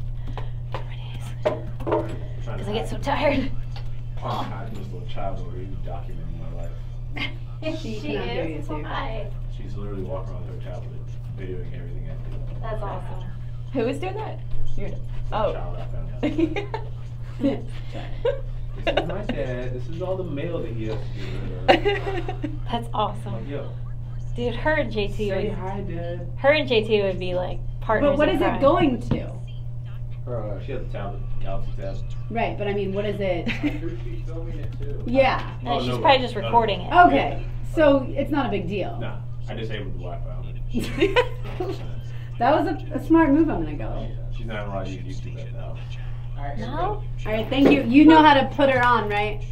2 more days. Because I get so tired. Trying to hide this little child over here documenting my life. She She cannot hear you, is. too. Why? She's literally walking around with her tablet, videoing everything I do. That's awesome. Who is doing that? You're, Some child I found out. This is my dad. This is all the mail that he has to get rid of. That's I'm awesome. like, yo, Dude, her and JT say would, hi, Dad. her and JT would be like partners. But what in is crime. it going to? She has a tablet, Galaxy tab. Right, but I mean, what is it? I'm sure she's filming it too. Yeah. No, she's no, probably just no. recording it. Okay, so it's not a big deal. Nah, I disabled the Wi-Fi on it. That was a smart move, I'm gonna go. She's not allowed to use YouTube right now. Alright, here we No? go. Alright, thank you. You know how to put her on, right?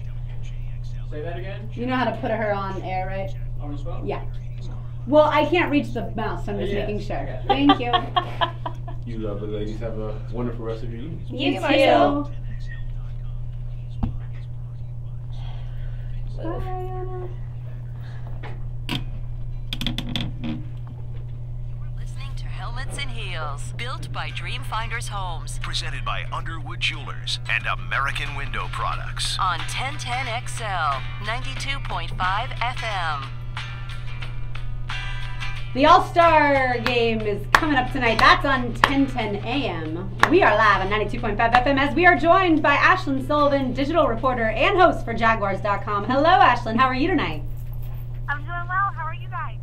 Say that again? You know how to put her on air, right? On the phone? Yeah. Well, I can't reach the mouse, so I'm just Yes, making sure. I got you. Thank you. You lovely ladies have a wonderful rest of your evening. You too. Marcel. Listening to Helmets and Heels, built by Dreamfinders Homes Presented by Underwood Jewelers and American Window Products. on 1010XL 92.5 FM. The All-Star game is coming up tonight. That's on 10:10 a.m. We are live on 92.5 FM as we are joined by Ashlyn Sullivan, digital reporter and host for Jaguars.com. Hello, Ashlyn. How are you tonight? I'm doing well. How are you guys?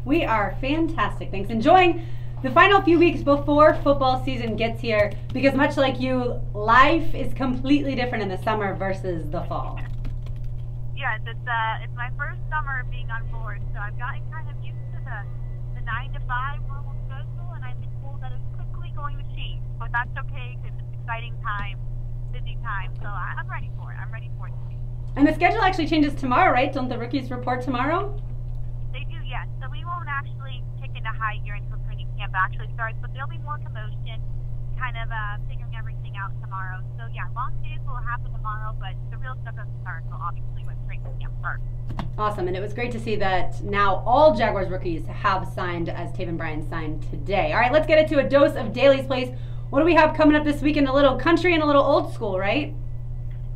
We are fantastic. Thanks. Enjoying the final few weeks before football season gets here because much like you, life is completely different in the summer versus the fall. Yes, it's my first summer being on board, so I've gotten kind of used to the 9 to 5 normal schedule, and I've been told that it's quickly going to change. But that's okay because it's exciting time, busy time, so I'm ready for it. I'm ready for it to be. And the schedule actually changes tomorrow, right? Don't the rookies report tomorrow? They do, yes. So we won't actually kick into high gear until training camp actually starts, but there'll be more commotion, kind of figuring everything out tomorrow. So yeah, long days will happen tomorrow, but the real stuff doesn't start until obviously when training camp starts. Awesome, and it was great to see that now all Jaguars rookies have signed as Taven Bryan signed today. All right, let's get into a dose of Daly's Place. What do we have coming up this weekend? A little country and a little old school, right?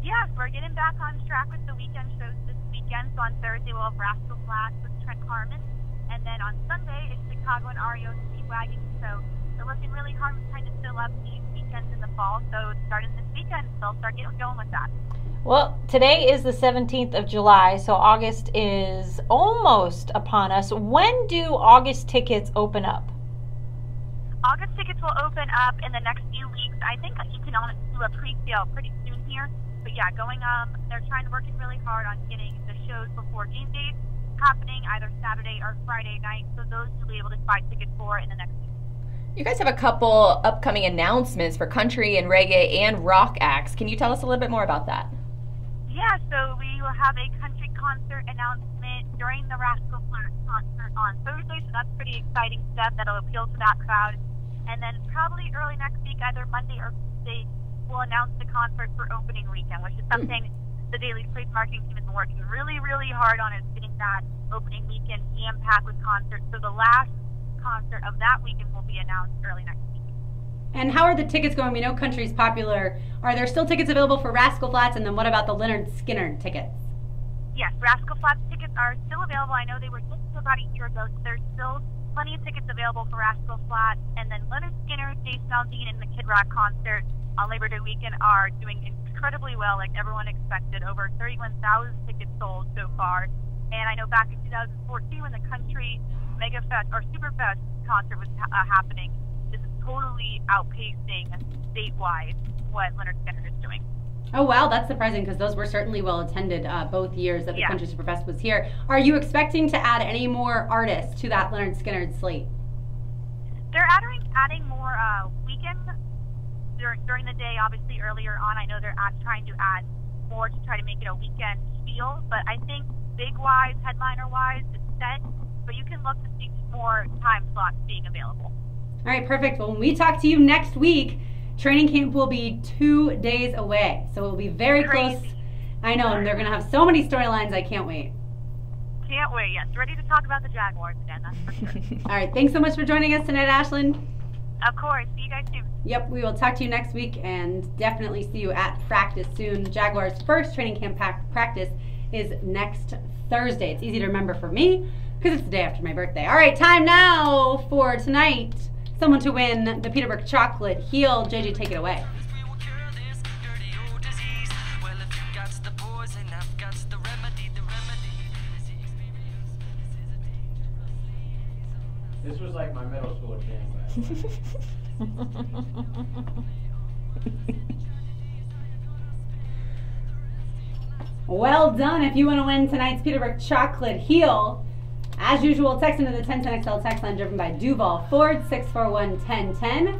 Yes, we're getting back on track with the weekend shows this weekend. So on Thursday we'll have Rascal Flatts with Trent Harmon, and then on Sunday it's Chicago and REO Speedwagon. So they're working really hard to kind of fill up these weekends in the fall. So starting this weekend, they'll start getting going with that. Well, today is the 17th of July, so August is almost upon us. When do August tickets open up? August tickets will open up in the next few weeks. I think you can do a pre-sale pretty soon here. But yeah, they're working really hard on getting the shows before game days happening either Saturday or Friday night. So those you'll be able to buy tickets for in the next week. You guys have a couple upcoming announcements for country and reggae and rock acts. Can you tell us a little bit more about that? Yeah, so we will have a country concert announcement during the Rascal Flatts concert on Thursday, so that's a pretty exciting step that'll appeal to that crowd. And then probably early next week, either Monday or Tuesday, we'll announce the concert for opening weekend, which is something the Daily Trade marketing team has been working really, really hard on is getting that opening weekend jam-packed with concerts. So the last concert of that weekend will be announced early next week. And how are the tickets going? We know country's popular. Are there still tickets available for Rascal Flatts? And then what about the Leonard Skinner tickets? Yes, Rascal Flatts tickets are still available. I know they were just about a year ago, so there's still plenty of tickets available for Rascal Flatts. And then Leonard Skinner, Jason Aldean, and the Kid Rock concert on Labor Day weekend are doing incredibly well, like everyone expected. Over 31,000 tickets sold so far. And I know back in 2014 when the country Mega Fest or Superfest concert was happening, this is totally outpacing statewide what Leonard Skinner is doing. Oh, wow, that's surprising because those were certainly well attended both years that the Country Superfest was here. Are you expecting to add any more artists to that Leonard Skinner slate? They're adding more weekends during the day. Obviously, earlier on, I know they're trying to add more to try to make it a weekend feel. But I think big-wise, headliner-wise, it's set. But you can look to see more time slots being available. All right, perfect. Well, when we talk to you next week, training camp will be 2 days away. So we'll be very close. I know, and they're going to have so many storylines. I can't wait. Can't wait, yes. Ready to talk about the Jaguars again, that's for sure. All right, thanks so much for joining us tonight, Ashlyn. Of course. See you guys soon. Yep, we will talk to you next week and definitely see you at practice soon. Jaguars' first training camp practice is next Thursday. It's easy to remember for me because it's the day after my birthday. All right, time now for tonight. Someone to win the Peterbrook Chocolate Heel. JJ, take it away. This was like my middle school jam. Well done. If you want to win tonight's Peterbrook Chocolate Heel, as usual, text into the 1010XL text line driven by Duval Ford, 641-1010.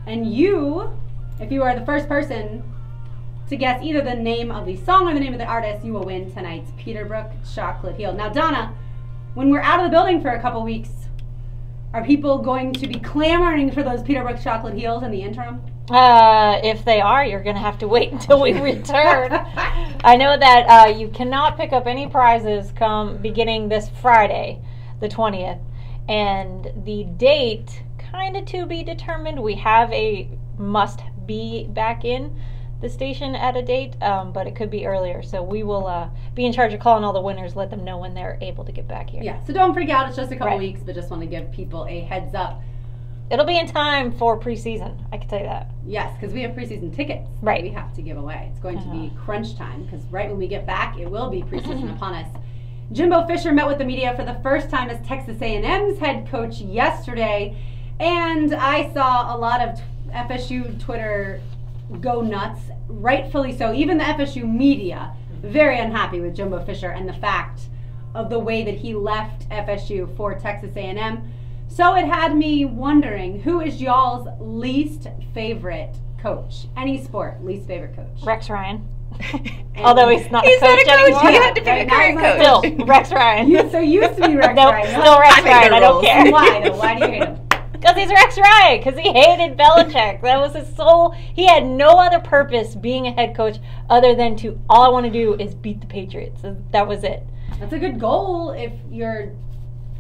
And you, if you are the first person to guess either the name of the song or the name of the artist, you will win tonight's Peterbrook Chocolate Heel. Now, Donna, when we're out of the building for a couple weeks, are people going to be clamoring for those Peterbrook Chocolate Heels in the interim? If they are, you're going to have to wait until we return. I know that you cannot pick up any prizes beginning this Friday, the 20th. And the date, kind of to be determined. We have a must-be back in the station at a date, but it could be earlier. So we will be in charge of calling all the winners, let them know when they're able to get back here. Yeah, so don't freak out. It's just a couple weeks, but just want to give people a heads up. It'll be in time for preseason, I can tell you that. Yes, because we have preseason tickets that we have to give away. It's going to be crunch time, because right when we get back, it will be preseason upon us. Jimbo Fisher met with the media for the first time as Texas A&M's head coach yesterday, and I saw a lot of FSU Twitter go nuts, rightfully so. Even the FSU media, very unhappy with Jimbo Fisher and the fact of the way that he left FSU for Texas A&M. So it had me wondering, who is y'all's least favorite coach? Any sport, least favorite coach? Rex Ryan. Although he's not a coach anymore. You had to pick a current coach. Still, Rex Ryan. So used to be Rex Ryan. Still Rex Ryan. I don't care. Why though? Why do you hate him? Because he's Rex Ryan. Because he hated Belichick. That was his sole. He had no other purpose being a head coach other than to, all I want to do is beat the Patriots. So that was it. That's a good goal if you're,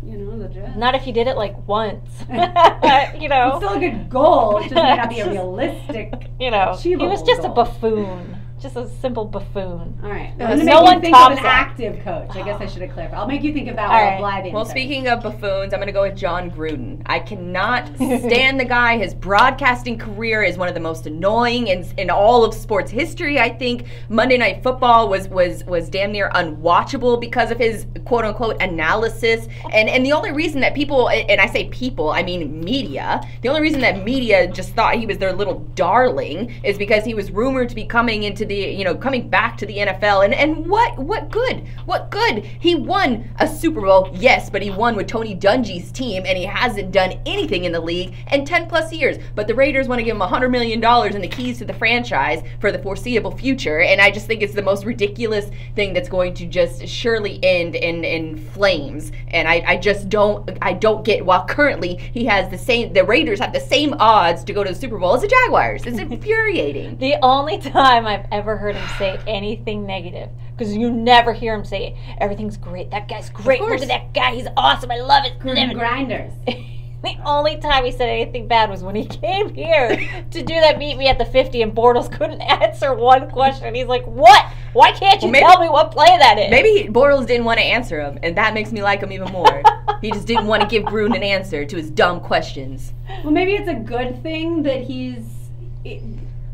the Jets. Not if you did it like once. It's still a good goal. It just may not be a realistic, he was just a buffoon. Just a simple buffoon. All right. No one think of an active coach. I guess I should have clarified. I'll make you think about a live answer. Well, speaking of buffoons, I'm going to go with John Gruden. I cannot stand the guy. His broadcasting career is one of the most annoying in all of sports history. I think Monday Night Football was damn near unwatchable because of his quote unquote analysis. And the only reason that people, and I say people, I mean media, the only reason that media just thought he was their little darling is because he was rumored to be coming back to the NFL, and what good? He won a Super Bowl, yes, but he won with Tony Dungy's team, and he hasn't done anything in the league in 10 plus years. But the Raiders want to give him $100 million and the keys to the franchise for the foreseeable future, and I just think it's the most ridiculous thing that's going to just surely end in flames. And I don't get, while currently the Raiders have the same odds to go to the Super Bowl as the Jaguars. It's infuriating. The only time I've ever heard him say anything negative. Because you never hear him say, everything's great. That guy's great. Look at that guy. He's awesome. I love it. Grinders. The only time he said anything bad was when he came here to do that meet me at the 50 and Bortles couldn't answer one question. He's like, what? Why can't you tell me what play that is? Maybe Bortles didn't want to answer him, and that makes me like him even more. He just didn't want to give Gruden an answer to his dumb questions. Well, maybe it's a good thing that he's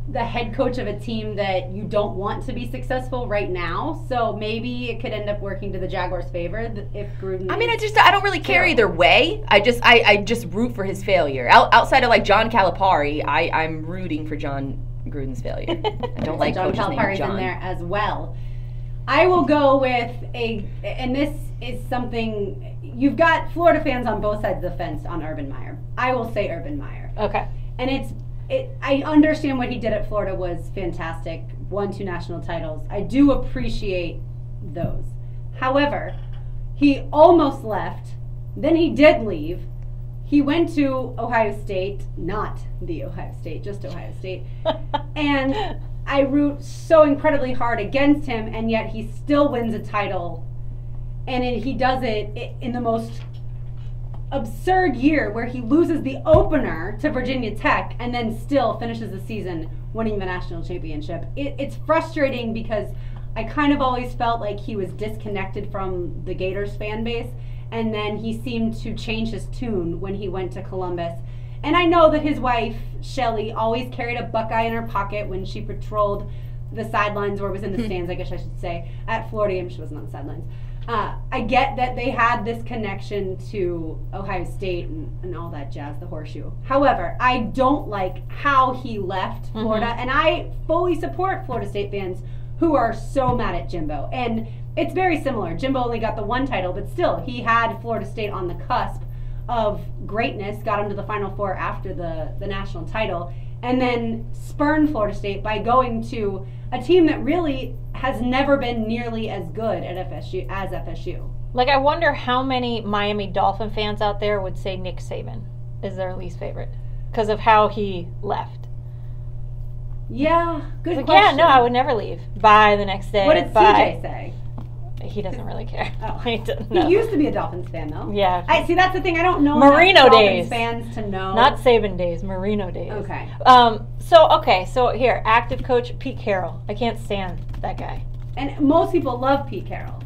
the head coach of a team that you don't want to be successful right now. So maybe it could end up working to the Jaguars' favor if Gruden. I mean, I don't really care either way. I just root for his failure. Outside of like John Calipari, I'm rooting for John Gruden's failure. I don't like John coaches named Calipari's John. in there as well. I will go with and this is something, you've got Florida fans on both sides of the fence on Urban Meyer. I will say Urban Meyer. Okay. And I understand what he did at Florida was fantastic. Won 2 national titles. I do appreciate those. However, he almost left. Then he did leave. He went to Ohio State, not the Ohio State, just Ohio State. And I root so incredibly hard against him, and yet he still wins a title. And he does it in the most absurd year where he loses the opener to Virginia Tech and then still finishes the season winning the national championship. It's frustrating because I kind of always felt like he was disconnected from the Gators fan base, and then he seemed to change his tune when he went to Columbus. And I know that his wife, Shelly, always carried a Buckeye in her pocket when she patrolled the sidelines, or was in the stands, I guess I should say, at Florida Game. She wasn't on the sidelines. I get that they had this connection to Ohio State and all that jazz, the horseshoe. However, I don't like how he left Florida, and I fully support Florida State fans who are so mad at Jimbo. And it's very similar. Jimbo only got the 1 title, but still, he had Florida State on the cusp of greatness, got him to the Final Four after the national title, and then spurned Florida State by going to a team that really has never been nearly as good at FSU. Like, I wonder how many Miami Dolphin fans out there would say Nick Saban is their least favorite because of how he left. Yeah, good like, question. Yeah, no, I would never leave. Bye the next day. What did CJ say? He doesn't really care. Oh. He used to be a Dolphins fan, though. Yeah. I see. That's the thing. I don't know Marino enough days. Dolphins fans to know. Not Saban days. Marino days. Okay. So here, active coach Pete Carroll. I can't stand that guy. And most people love Pete Carroll.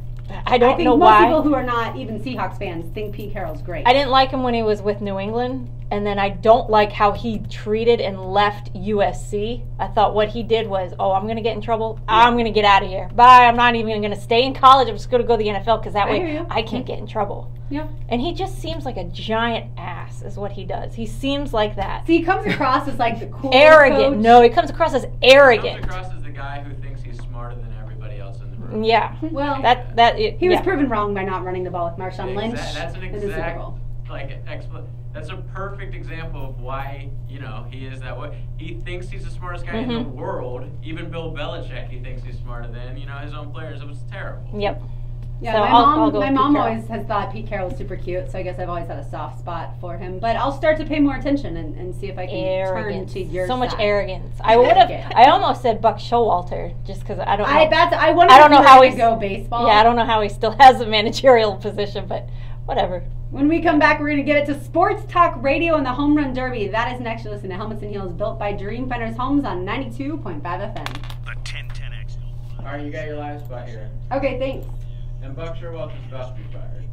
I don't know most why. People who are not even Seahawks fans think Pete Carroll's great. I didn't like him when he was with New England, and then I don't like how he treated and left USC. I thought what he did was, I'm going to get in trouble. I'm going to get out of here. Bye. I'm not even going to stay in college. I'm just going to go to the NFL because that way I can't get in trouble. Yeah. And he just seems like a giant ass is what he does. He seems like that. See, he comes across as like the cool arrogant. coach. No, he comes across as arrogant. He comes across as the guy who thinks he's smarter than everybody else in the room. Yeah. Well, he was proven wrong by not running the ball with Marshawn Lynch That's an in the Super Bowl. That's a perfect example of why, he is that way. He thinks he's the smartest guy in the world. Even Bill Belichick, he thinks he's smarter than, his own players. It was terrible. Yep. Yeah, So my mom always has thought Pete Carroll was super cute, so I guess I've always had a soft spot for him. But I'll start to pay more attention and see if I can turn to your so side. much arrogance. I almost said Buck Showalter just because I don't know. I don't know how he go baseball. Yeah, I don't know how he still has a managerial position, but whatever. When we come back, we're going to get it to Sports Talk Radio and the Home Run Derby. That is next. You listen to Helmets and Heels, built by Dreamfinders Homes on 92.5 FM. The 1010X. All right, you got your live spot here. Okay, thanks. And Buck Showalter's about to be fired.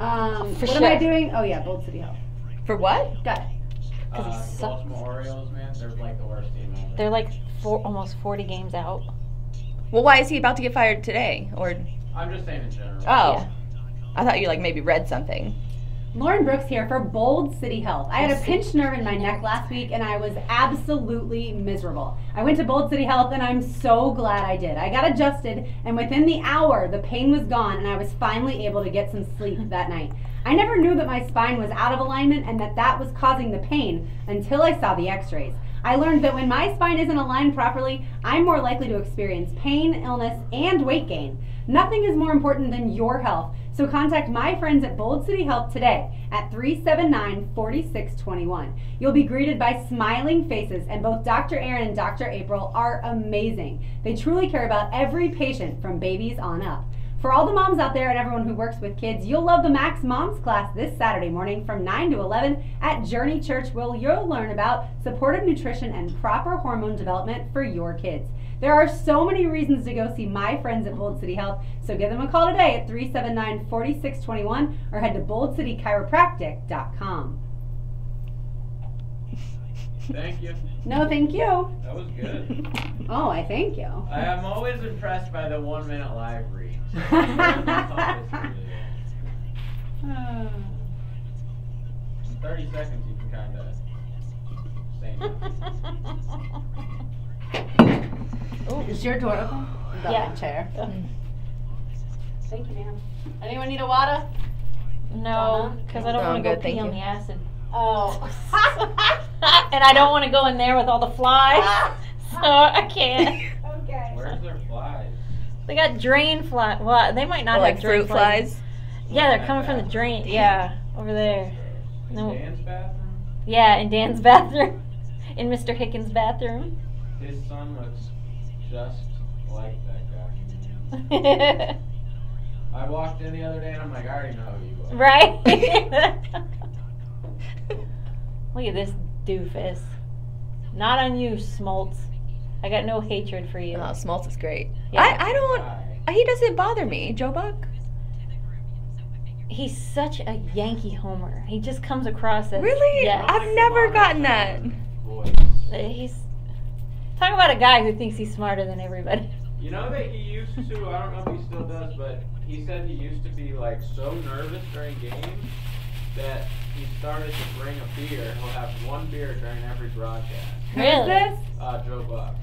What am I doing? Oh, yeah, Bold City Health. For what? Got it. Baltimore Orioles, man, they're like the worst team ever. They're like almost 40 games out. Well, why is he about to get fired today? Or I'm just saying in general. Oh. Yeah. I thought you maybe read something. Lauren Brooks here for Bold City Health. I had a pinched nerve in my neck last week and I was absolutely miserable. I went to Bold City Health and I'm so glad I did. I got adjusted and within the hour the pain was gone and I was finally able to get some sleep that night. I never knew that my spine was out of alignment and that was causing the pain until I saw the x-rays. I learned that when my spine isn't aligned properly, I'm more likely to experience pain, illness, and weight gain. Nothing is more important than your health. So contact my friends at Bold City Health today at 379-4621. You'll be greeted by smiling faces, and both Dr. Aaron and Dr. April are amazing. They truly care about every patient from babies on up. For all the moms out there and everyone who works with kids, you'll love the Max Moms class this Saturday morning from 9 to 11 at Journey Church, where you'll learn about supportive nutrition and proper hormone development for your kids. There are so many reasons to go see my friends at Bold City Health, so give them a call today at 379-4621 or head to boldcitychiropractic.com. Thank you. No, thank you. That was good. Oh, I thank you. I am always impressed by the 1 minute live read. So 30 seconds you can kind of say nothing. Is your door open? Yeah. Chair. Thank you, ma'am. Anyone need a water? No, because I don't want to go pee on the acid. Oh. And I don't want to go in there with all the flies, so I can't. Okay. Where's their flies? They got drain flies. Well, they might not Or have like drain fruit flies. Yeah, they're coming from the drain. Yeah, over there. In No. Dan's bathroom? Yeah, in Dan's bathroom. In Mr. Hickens' bathroom. His son looks just like that guy. I walked in the other day and I'm like, I already know who you are. Right? Look at this doofus. Not on you, Smoltz. I got no hatred for you. Oh, Smoltz is great. Yeah. I don't. He doesn't bother me, Joe Buck. He's such a Yankee homer. He just comes across as Really? Yeah. I've never gotten that. He's talk about a guy who thinks he's smarter than everybody. You know that he used to, I don't know if he still does, but he said he used to be like so nervous during games that he started to bring a beer. He'll have one beer during every broadcast. Who is this? Joe Buck.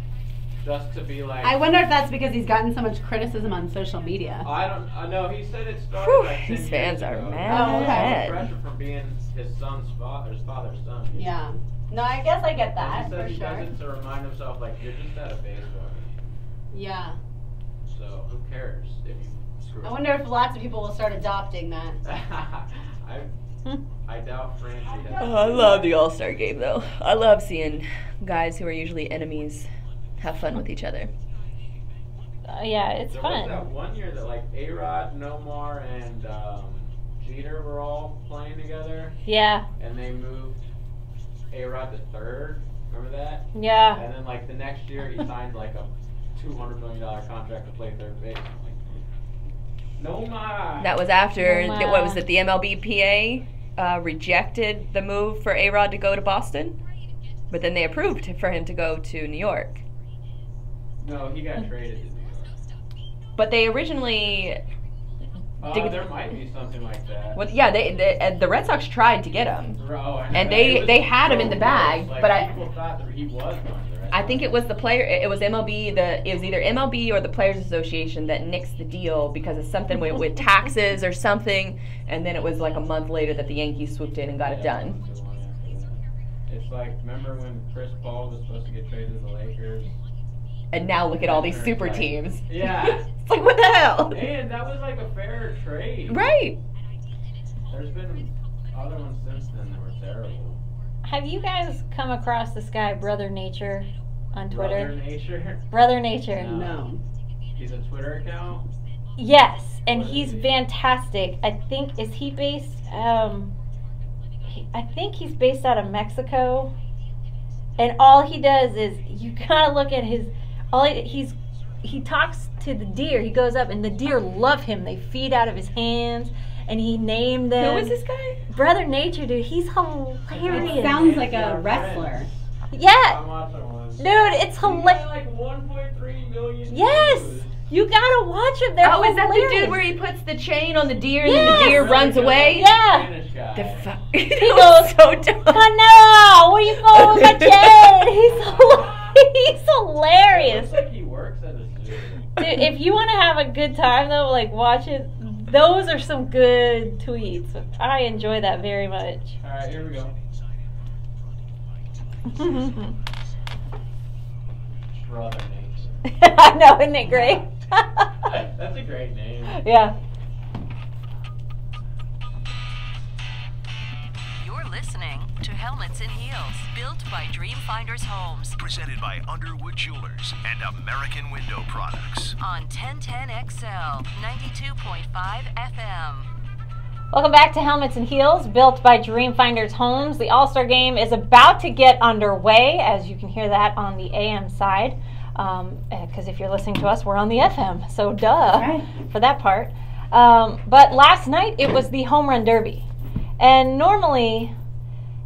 Just to be like. I wonder if that's because he's gotten so much criticism on social media. I don't. No, he said it started. Whew, like 10 these years fans are ago. mad. Oh, okay. Pressure from being his son's father's son. Yeah. No, I guess I get And that he for said he sure. does it to remind himself, like, you're just at a baseball game. Yeah. So who cares if you screw I up? wonder if lots of people will start adopting that. I doubt Francie has. Oh, I love the All-Star game, though. I love seeing guys who are usually enemies have fun with each other. Yeah, it's There fun. was that one year that like A-Rod, Nomar, and Jeter were all playing together, Yeah. and they moved A-Rod to third. Remember that? Yeah. And then like the next year he signed like a $200 million contract to play third base. I'm like, Nomar. That was after, Wow. what was it, the MLBPA rejected the move for A-Rod to go to Boston? But then they approved for him to go to New York. No, he got traded to New York. But they originally... There might be something like that. Well, yeah, the Red Sox tried to get him. Oh, I know. And It was they had him so in the bag, close. Like, but people thought that he was going to the Red I Sox. think it was the player. It was MLB. It was either MLB or the Players Association that nixed the deal because of something with taxes or something. And then it was like a month later that the Yankees swooped in and got it done. It's like, remember when Chris Paul was supposed to get traded to the Lakers? And now look at all these super Like, teams. Yeah. It's like, what the hell? And that was like a fair trade. Right. There's been other ones since then that were terrible. Have you guys come across this guy, Brother Nature, on Twitter? Brother Nature? Brother Nature. No. He's a Twitter account? Yes, and What is he's he? fantastic. I think, is he based, I think he's based out of Mexico. And all he does is, you gotta look at his, he talks to the deer. He goes up and the deer love him. They feed out of his hands and he named them. Who is this guy? Brother Nature, dude. He's hilarious. It sounds like a wrestler. Yeah. I'm watching one. Dude, it's He hilarious. got like 1.3 million Yes! views. You gotta watch him. They're Oh, is that the hilarious. dude where he puts the chain on the deer and then Yes! the deer Really runs good away? Yeah. Spanish guy. The fuck? He He goes, goes so dumb. Canelo, what are you going with my chain? He's hilarious. Looks like he works at a zoo. Dude, if you want to have a good time though, like watch it. Those are some good tweets. I enjoy that very much. Alright, here we go. Brother Nature. I know, isn't it great? That's a great name. Yeah. to Helmets and Heels, built by Dreamfinders Homes. Presented by Underwood Jewelers and American Window Products. On 1010XL, 92.5 FM. Welcome back to Helmets and Heels, built by Dreamfinders Homes. The All-Star Game is about to get underway, as you can hear that on the AM side. Because if you're listening to us, we're on the FM, so duh for that part. But last night, it was the Home Run Derby. And normally,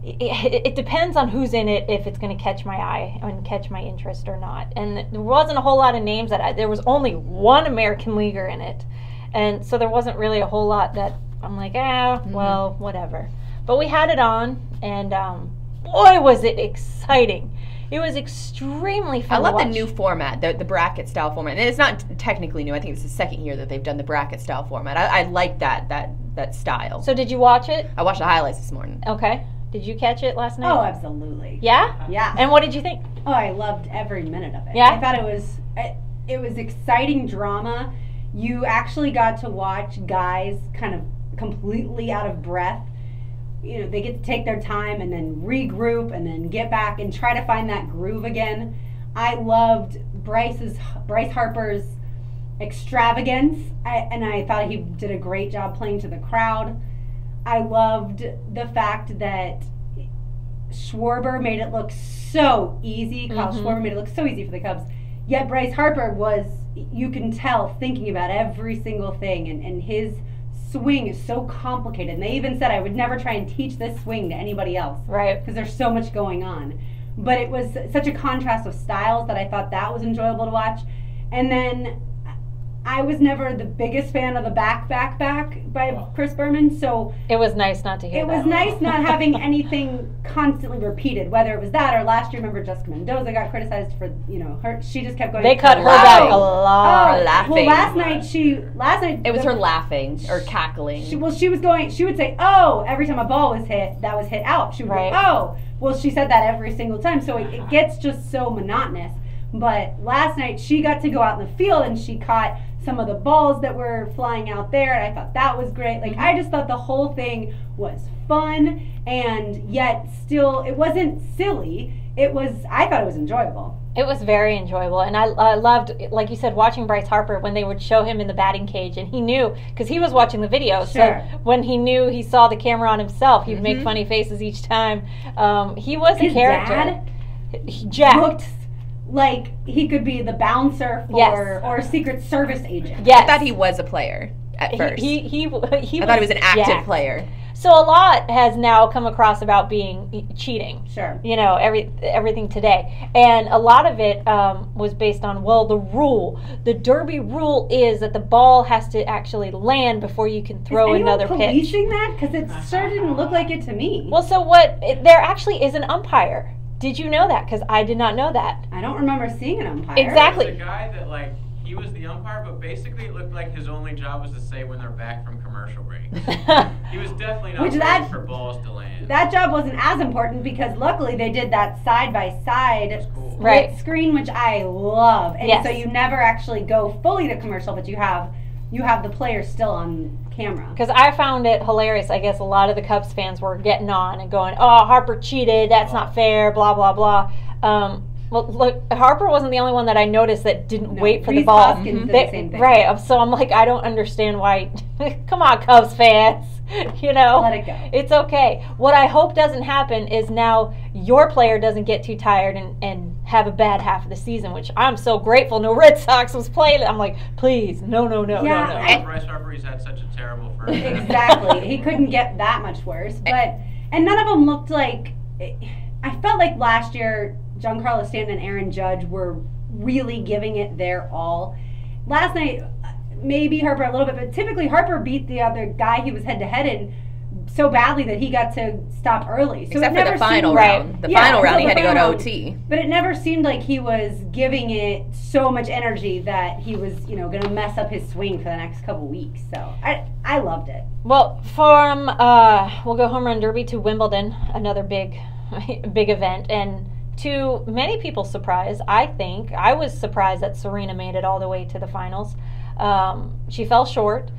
it depends on who's in it, if it's going to catch my eye and catch my interest or not. And there wasn't a whole lot of names. There was only one American leaguer in it. And so there wasn't really a whole lot that I'm like, well, whatever. But we had it on, and boy, was it exciting. It was extremely fun. I love to watch. the new format, the bracket style format. And it's not technically new. I think it's the second year that they've done the bracket style format. I like that style. So did you watch it? I watched the highlights this morning. Okay. Did you catch it last night? Oh, absolutely. Yeah? Yeah. And what did you think? Oh, I loved every minute of it. Yeah? I thought it was exciting drama. You actually got to watch guys kind of completely out of breath. You know, they get to take their time and then regroup and then get back and try to find that groove again. I loved Bryce Harper's extravagance, and I thought he did a great job playing to the crowd. I loved the fact that Schwarber made it look so easy. Kyle Schwarber made it look so easy for the Cubs. Yet Bryce Harper was, you can tell, thinking about every single thing, and his swing is so complicated. And they even said, I would never try and teach this swing to anybody else. Right. Because there's so much going on. But it was such a contrast of styles that I thought that was enjoyable to watch. And then I was never the biggest fan of the back by Chris Berman, so it was nice not to hear that. It was nice not having anything constantly repeated, whether it was that or last year, remember Jessica Mendoza got criticized for, her, she just kept going. They cut her back a lot. Laughing. Well, last night it was her laughing or cackling. She would say, oh, every time a ball was hit, that was hit out. She would go, oh. Well, she said that every single time, so it gets just so monotonous. But last night, she got to go out in the field and she caught some of the balls that were flying out there, and I thought that was great. Like, I just thought the whole thing was fun, and yet still, it wasn't silly. I thought it was enjoyable. It was very enjoyable, and I loved, like you said, watching Bryce Harper when they would show him in the batting cage, and he knew, because he was watching the video, so when he knew he saw the camera on himself, he'd make funny faces each time. He was a character. Dad looked like he could be the bouncer for or Secret Service agent. Yes. I thought he was a player at first. I thought he was an active player. So a lot has now come across about being cheating. Sure. Everything today. And a lot of it was based on, the Derby rule is that the ball has to actually land before you can throw another pitch. Is anyone policing that? Because it sure didn't look like it to me. Well, so there actually is an umpire. Did you know that? Because I did not know that. I don't remember seeing an umpire. Exactly. There's a guy that, he was the umpire, but basically it looked like his only job was to say when they're back from commercial breaks. He was definitely not waiting for balls to land. That job wasn't as important because luckily they did that side-by-side split screen, which I love. And so you never actually go fully to commercial, but you have the players still on camera. Because I found it hilarious. I guess a lot of the Cubs fans were getting on and going, oh, Harper cheated, that's not fair, blah, blah, blah. Well, look, Harper wasn't the only one that I noticed that didn't wait for the ball. Did the same thing. Right, so I'm like, I don't understand why. Come on, Cubs fans. Let it go. It's okay. What I hope doesn't happen is now your player doesn't get too tired and have a bad half of the season, which I'm so grateful no Red Sox was playing. I'm like, please, no. Bryce Harper, he's had such a terrible first half. Exactly. He couldn't get that much worse. And none of them looked like... I felt like last year, Giancarlo Stanton and Aaron Judge were really giving it their all. Last night, maybe Harper a little bit, but typically Harper beat the other guy he was head-to-head in so badly that he got to stop early. So except for the final round. The final round, he had to go to OT. But it never seemed like he was giving it so much energy that he was, going to mess up his swing for the next couple weeks. So I loved it. Well, we'll go Home Run Derby to Wimbledon, another big event, and to many people's surprise, I was surprised that Serena made it all the way to the finals. She fell short,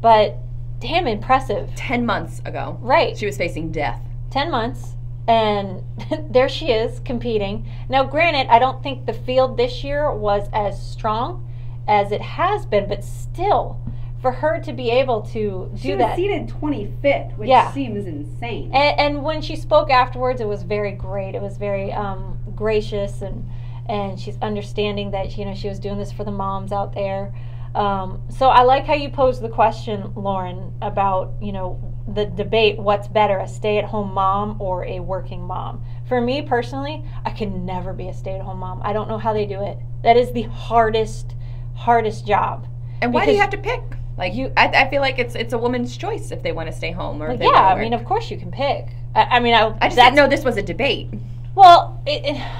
but damn impressive. 10 months ago. Right. She was facing death. 10 months. And there she is competing. Now, granted, I don't think the field this year was as strong as it has been, but still, for her to be able to do that. She was seated 25th, which seems insane. And when she spoke afterwards, it was very great. It was very gracious, and she's understanding that, you know, she was doing this for the moms out there. So I like how you posed the question, Lauren, about, you know, the debate, what's better, a stay-at-home mom or a working mom? For me personally, I could never be a stay-at-home mom. I don't know how they do it. That is the hardest job. And why do you have to pick? Like, I feel like it's a woman's choice if they want to stay home or if they yeah, want to I work. mean, of course you can pick. I just didn't know this was a debate. Well,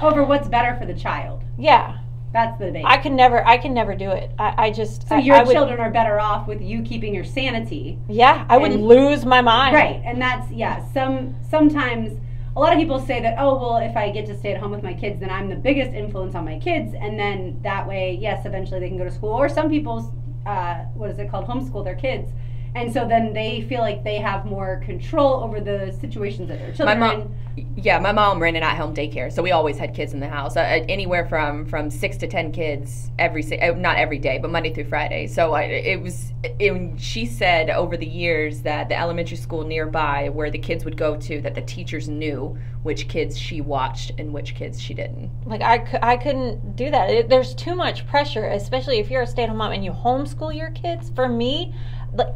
over what's better for the child. Yeah. That's the debate. I can never do it. I just. So your children are better off with you keeping your sanity. Yeah, I would lose my mind. Right, and that's sometimes a lot of people say that, oh well, if I get to stay at home with my kids, then I'm the biggest influence on my kids, and then that way, yes, eventually they can go to school. Or some people, what is it called, homeschool their kids, and so then they feel like they have more control over the situations that their children are in. Yeah, my mom ran an at-home daycare, so we always had kids in the house. Anywhere from 6 to 10 kids not every day, but Monday through Friday. So she said over the years that the elementary school nearby where the kids would go to, that the teachers knew which kids she watched and which kids she didn't. Like, I couldn't do that. There's too much pressure, especially if you're a stay-at-home mom and you homeschool your kids. For me,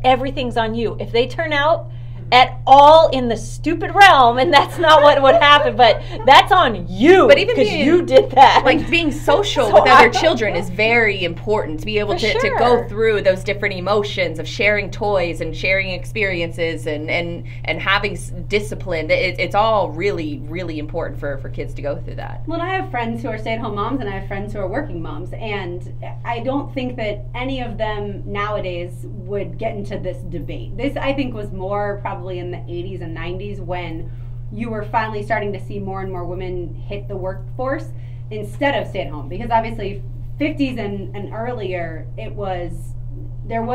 everything's on you. If they turn out at all in the stupid realm, and that's not what would happen, but that's on you. But even because you did that, like being social with other children is very important to be able to go through those different emotions of sharing toys and sharing experiences and having discipline. It's all really, really important for kids to go through that. Well, I have friends who are stay-at-home moms, and I have friends who are working moms, and I don't think that any of them nowadays would get into this debate. This, I think, was more probably in the 80s and 90s when you were finally starting to see more and more women hit the workforce instead of stay at home, because obviously 50s and earlier there was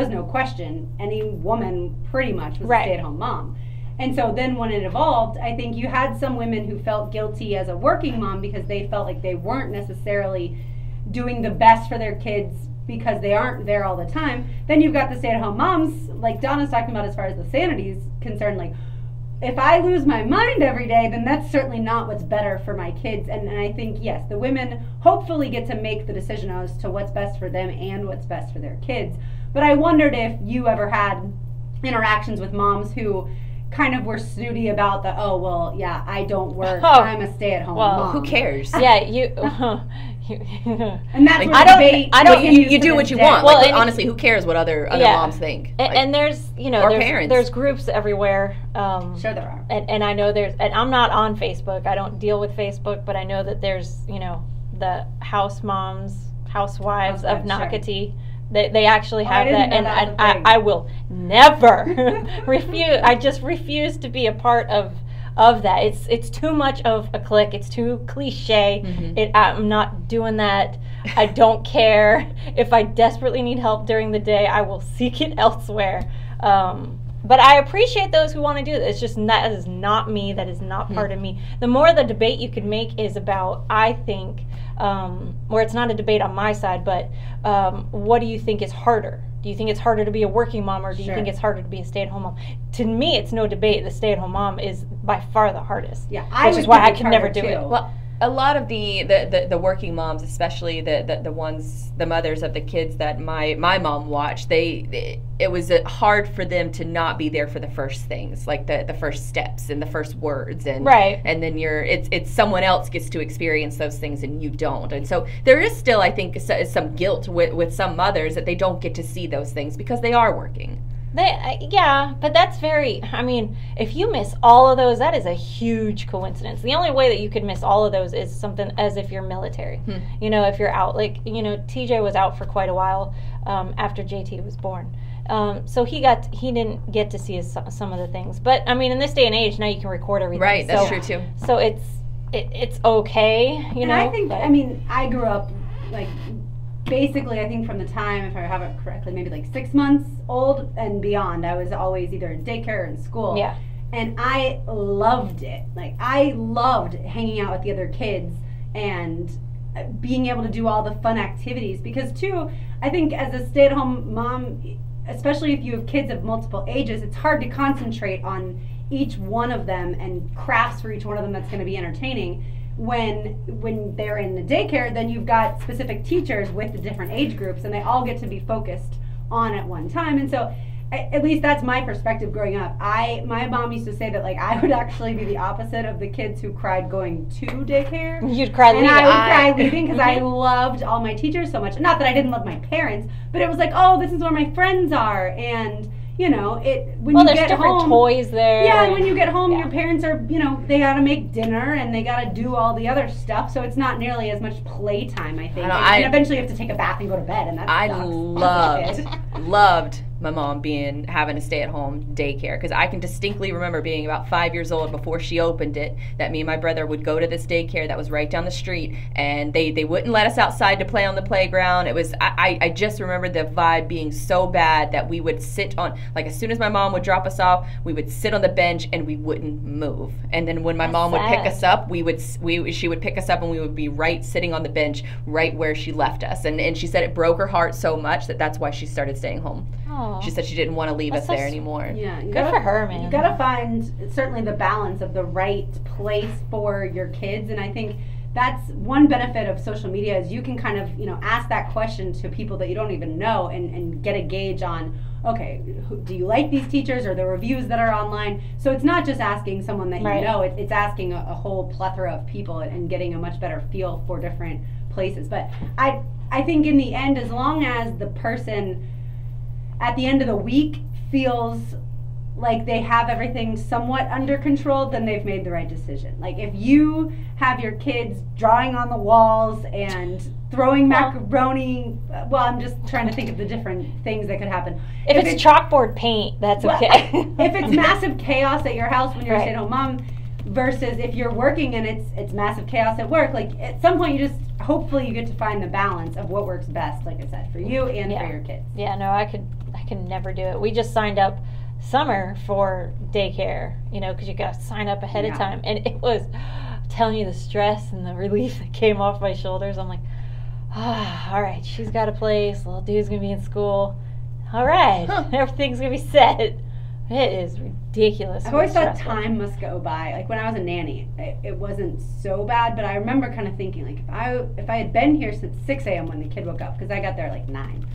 no question any woman pretty much was a stay-at-home mom. And so then when it evolved, I think you had some women who felt guilty as a working mom because they felt like they weren't necessarily doing the best for their kids because they aren't there all the time. Then you've got the stay-at-home moms, like Donna's talking about as far as the sanity is concerned. Like, if I lose my mind every day, then that's certainly not what's better for my kids. And I think, yes, the women hopefully get to make the decision as to what's best for them and what's best for their kids. But I wondered if you ever had interactions with moms who kind of were snooty about the, oh, well, yeah, I don't work, I'm a stay-at-home mom. Who cares? Yeah, and that's what you do what you want. Well, like, honestly, who cares what other moms think? And there's, parents. There's groups everywhere. Sure there are. And I know and I'm not on Facebook. I don't deal with Facebook, but I know that there's, the housewives of Nocatee. They actually have that, and I will never refuse. I just refuse to be a part of that. It's too much of a clique. It's too cliche. Mm-hmm. I'm not doing that. I don't care. If I desperately need help during the day, I will seek it elsewhere. But I appreciate those who want to do this. It's just that is not me. That is not part of me. The more the debate you could make is about, I think, where it's not a debate on my side, but what do you think is harder? Do you think it's harder to be a working mom, or do you think it's harder to be a stay-at-home mom? To me, it's no debate. The stay-at-home mom is by far the hardest. Yeah, which is why I can never do it. Well, a lot of the working moms, especially the mothers of the kids that my mom watched, it was hard for them to not be there for the first things, like the first steps and the first words, and and then it's someone else gets to experience those things and you don't, and so there is still, I think, some guilt with some mothers that they don't get to see those things because they are working. But that's if you miss all of those, that is a huge coincidence. The only way that you could miss all of those is something as if you're military. If you're out, TJ was out for quite a while after JT was born. So he didn't get to see some of the things. But in this day and age, now you can record everything. Right, that's true too. So it's okay, And I think, I grew up basically, I think from the time, if I have it correctly, maybe 6 months old and beyond, I was always either in daycare or in school. Yeah. And I loved it. Like, I loved hanging out with the other kids and being able to do all the fun activities. Because, too, I think as a stay-at-home mom, especially if you have kids of multiple ages, it's hard to concentrate on each one of them and crafts for each one of them that's going to be entertaining. When they're in the daycare, then you've got specific teachers with the different age groups, and they all get to be focused on at one time. And so, at least that's my perspective growing up. My mom used to say that, like, I would actually be the opposite of the kids who cried going to daycare. You'd cry leaving. And I would cry leaving because I loved all my teachers so much. Not that I didn't love my parents, but it was like, oh, this is where my friends are. And, you know, when you there's get different home, toys there. Yeah, and when you get home, your parents are, you know, they got to make dinner and they got to do all the other stuff. So it's not nearly as much playtime, I think. And eventually you have to take a bath and go to bed, and that loved my mom having a stay-at-home daycare, because I can distinctly remember being about 5 years old before she opened it, that me and my brother would go to this daycare that was right down the street, and they wouldn't let us outside to play on the playground. It was I just remember the vibe being so bad that we would sit on, like, as soon as my mom would drop us off, we would sit on the bench and we wouldn't move. And then when my mom would pick us up, she would pick us up and we would be right sitting on the bench right where she left us. And she said it broke her heart so much that's why she started staying home. She said she didn't want to leave us there anymore. Yeah, good for her, man. You got to find certainly the balance of the right place for your kids, and I think that's one benefit of social media is you can kind of, you know, ask that question to people that you don't even know and get a gauge on, okay, do you like these teachers or the reviews that are online? So it's not just asking someone that you know, it's asking a whole plethora of people and getting a much better feel for different places. But I think in the end, as long as the person at the end of the week feels like they have everything somewhat under control, then they've made the right decision. Like, if you have your kids drawing on the walls and throwing macaroni, well, I'm just trying to think of the different things that could happen. If it's chalkboard paint, that's okay. If it's massive chaos at your house when you're a stay-at-home mom versus if you're working and it's massive chaos at work, like, at some point you just, hopefully you get to find the balance of what works best, like I said, for you and for your kids. Yeah, no, I could never do it. We just signed up summer for daycare, you know, because you got to sign up ahead of time. And it was, telling you the stress and the relief that came off my shoulders. I'm like, all right, she's got a place. Little dude's going to be in school. All right, everything's going to be set. It is ridiculous. I've always thought time must go by. Like, when I was a nanny, it wasn't so bad, but I remember kind of thinking, like, if I had been here since 6 a.m. when the kid woke up, because I got there like 9.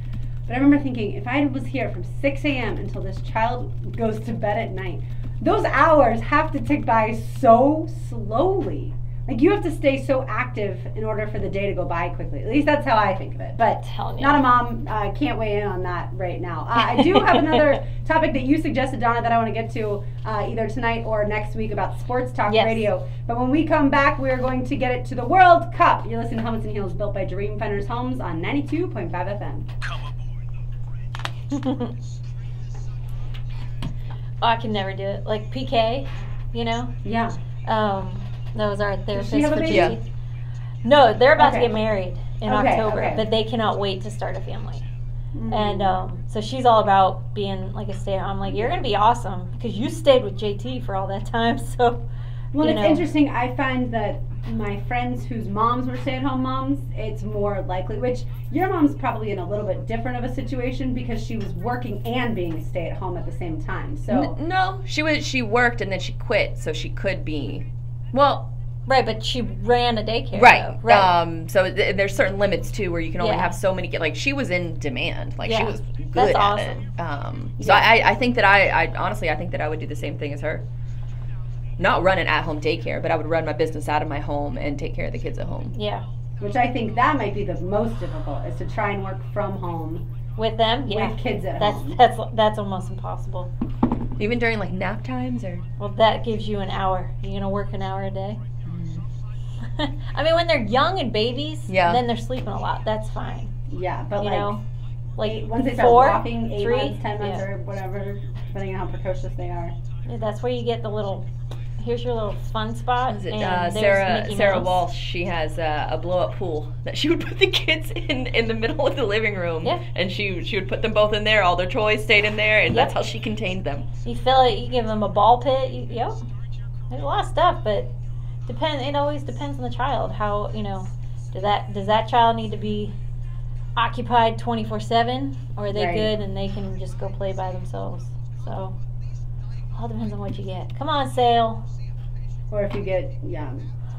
But I remember thinking, if I was here from 6 a.m. until this child goes to bed at night, those hours have to tick by so slowly. Like, you have to stay so active in order for the day to go by quickly. At least that's how I think of it. But not a mom. Can't weigh in on that right now. I do have another topic that you suggested, Donna, that I want to get to either tonight or next week about sports talk radio. But when we come back, we're going to get it to the World Cup. You're listening to Helmets and Heels, built by Dreamfinders Homes on 92.5 FM. I can never do it. Like PK, you know? Yeah. That was our therapist for GT. No, they're about to get married in October, but they cannot wait to start a family. And so she's all about being like a stay-at-home. I'm like, you're going to be awesome because you stayed with JT for all that time. So, well, it's interesting. I find that my friends whose moms were stay-at-home moms, it's more likely, which your mom's probably in a little bit different of a situation because she was working and being a stay-at-home at the same time. So no, she worked and then she quit, so she could be. Well, right, but she ran a daycare. Right. Right. So there's certain limits too where you can only have so many. Like, she was in demand. Like, she was good at it. So I think that I honestly I think that I would do the same thing as her. Not run an at-home daycare, but I would run my business out of my home and take care of the kids at home. Yeah. Which I think that might be the most difficult, is to try and work from home with them. With kids at home. That's almost impossible. Even during like nap times, or? Well, that gives you an hour. You're gonna work an hour a day. I mean, when they're young and babies, then they're sleeping a lot. That's fine. Yeah, but like once they start walking, 8 months, 10 months, or whatever, depending on how precocious they are. Yeah, that's where you get the little here's your little fun spot. Is it, and Sarah Mickey Sarah Mouse. Walsh, she has a blow-up pool that she would put the kids in the middle of the living room. Yeah. And she would put them both in there. All their toys stayed in there, and that's how she contained them. You fill it. You give them a ball pit. Yep. There's a lot of stuff, but it always depends on the child. How, does that child need to be occupied 24/7, or are they Right. good and they can just go play by themselves? So all depends on what you get. Come on, Sale. Or if you get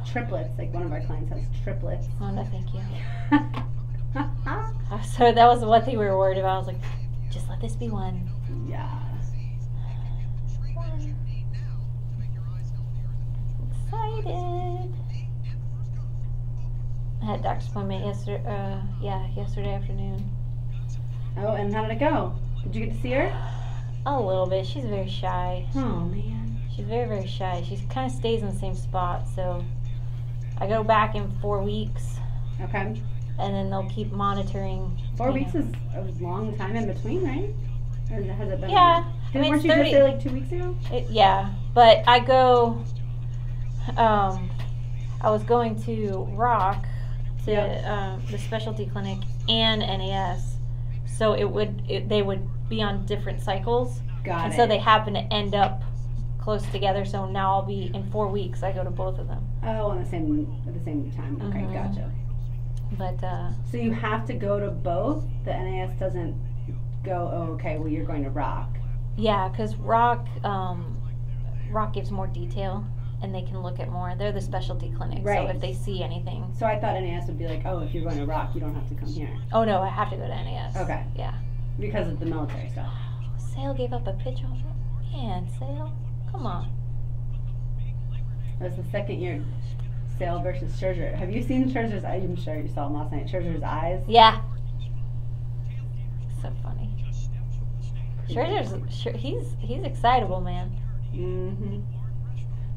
triplets, like one of our clients has triplets. Oh no, thank you. So that was the one thing we were worried about. I was like, just let this be one. Yeah. Excited. I had a doctor's appointment yesterday afternoon. Oh, and how did it go? Did you get to see her? A little bit. She's very shy. Oh man. She's very, very shy. She kind of stays in the same spot. So I go back in 4 weeks. Okay. And then they'll keep monitoring. 4 weeks is a long time in between, right? Or has it been? Yeah. Weren't you just there like 2 weeks ago? Yeah. But I go, I was going to Rock, to the specialty clinic and NAS. So they would be on different cycles. Got and it. so they happen to end up close together. So now I'll be in 4 weeks. I go to both of them. Oh, at the same time. Okay, Mhm. gotcha. But so you have to go to both. The NAS doesn't go. Oh, okay. Well, you're going to Rock. yeah, because Rock gives more detail and they can look at more. They're the specialty clinic. Right. So if they see anything. So I thought NAS would be like, oh, if you're going to Rock, you don't have to come here. Oh no, I have to go to NAS. Okay. Yeah. Because of the military stuff. Sale gave up a pitch on it. Man, Sale, come on. It was the second year. Sale versus Scherzer. Have you seen Scherzer's? I'm sure you saw him last night. Scherzer's eyes. Yeah. So funny. He's excitable, man. Mhm.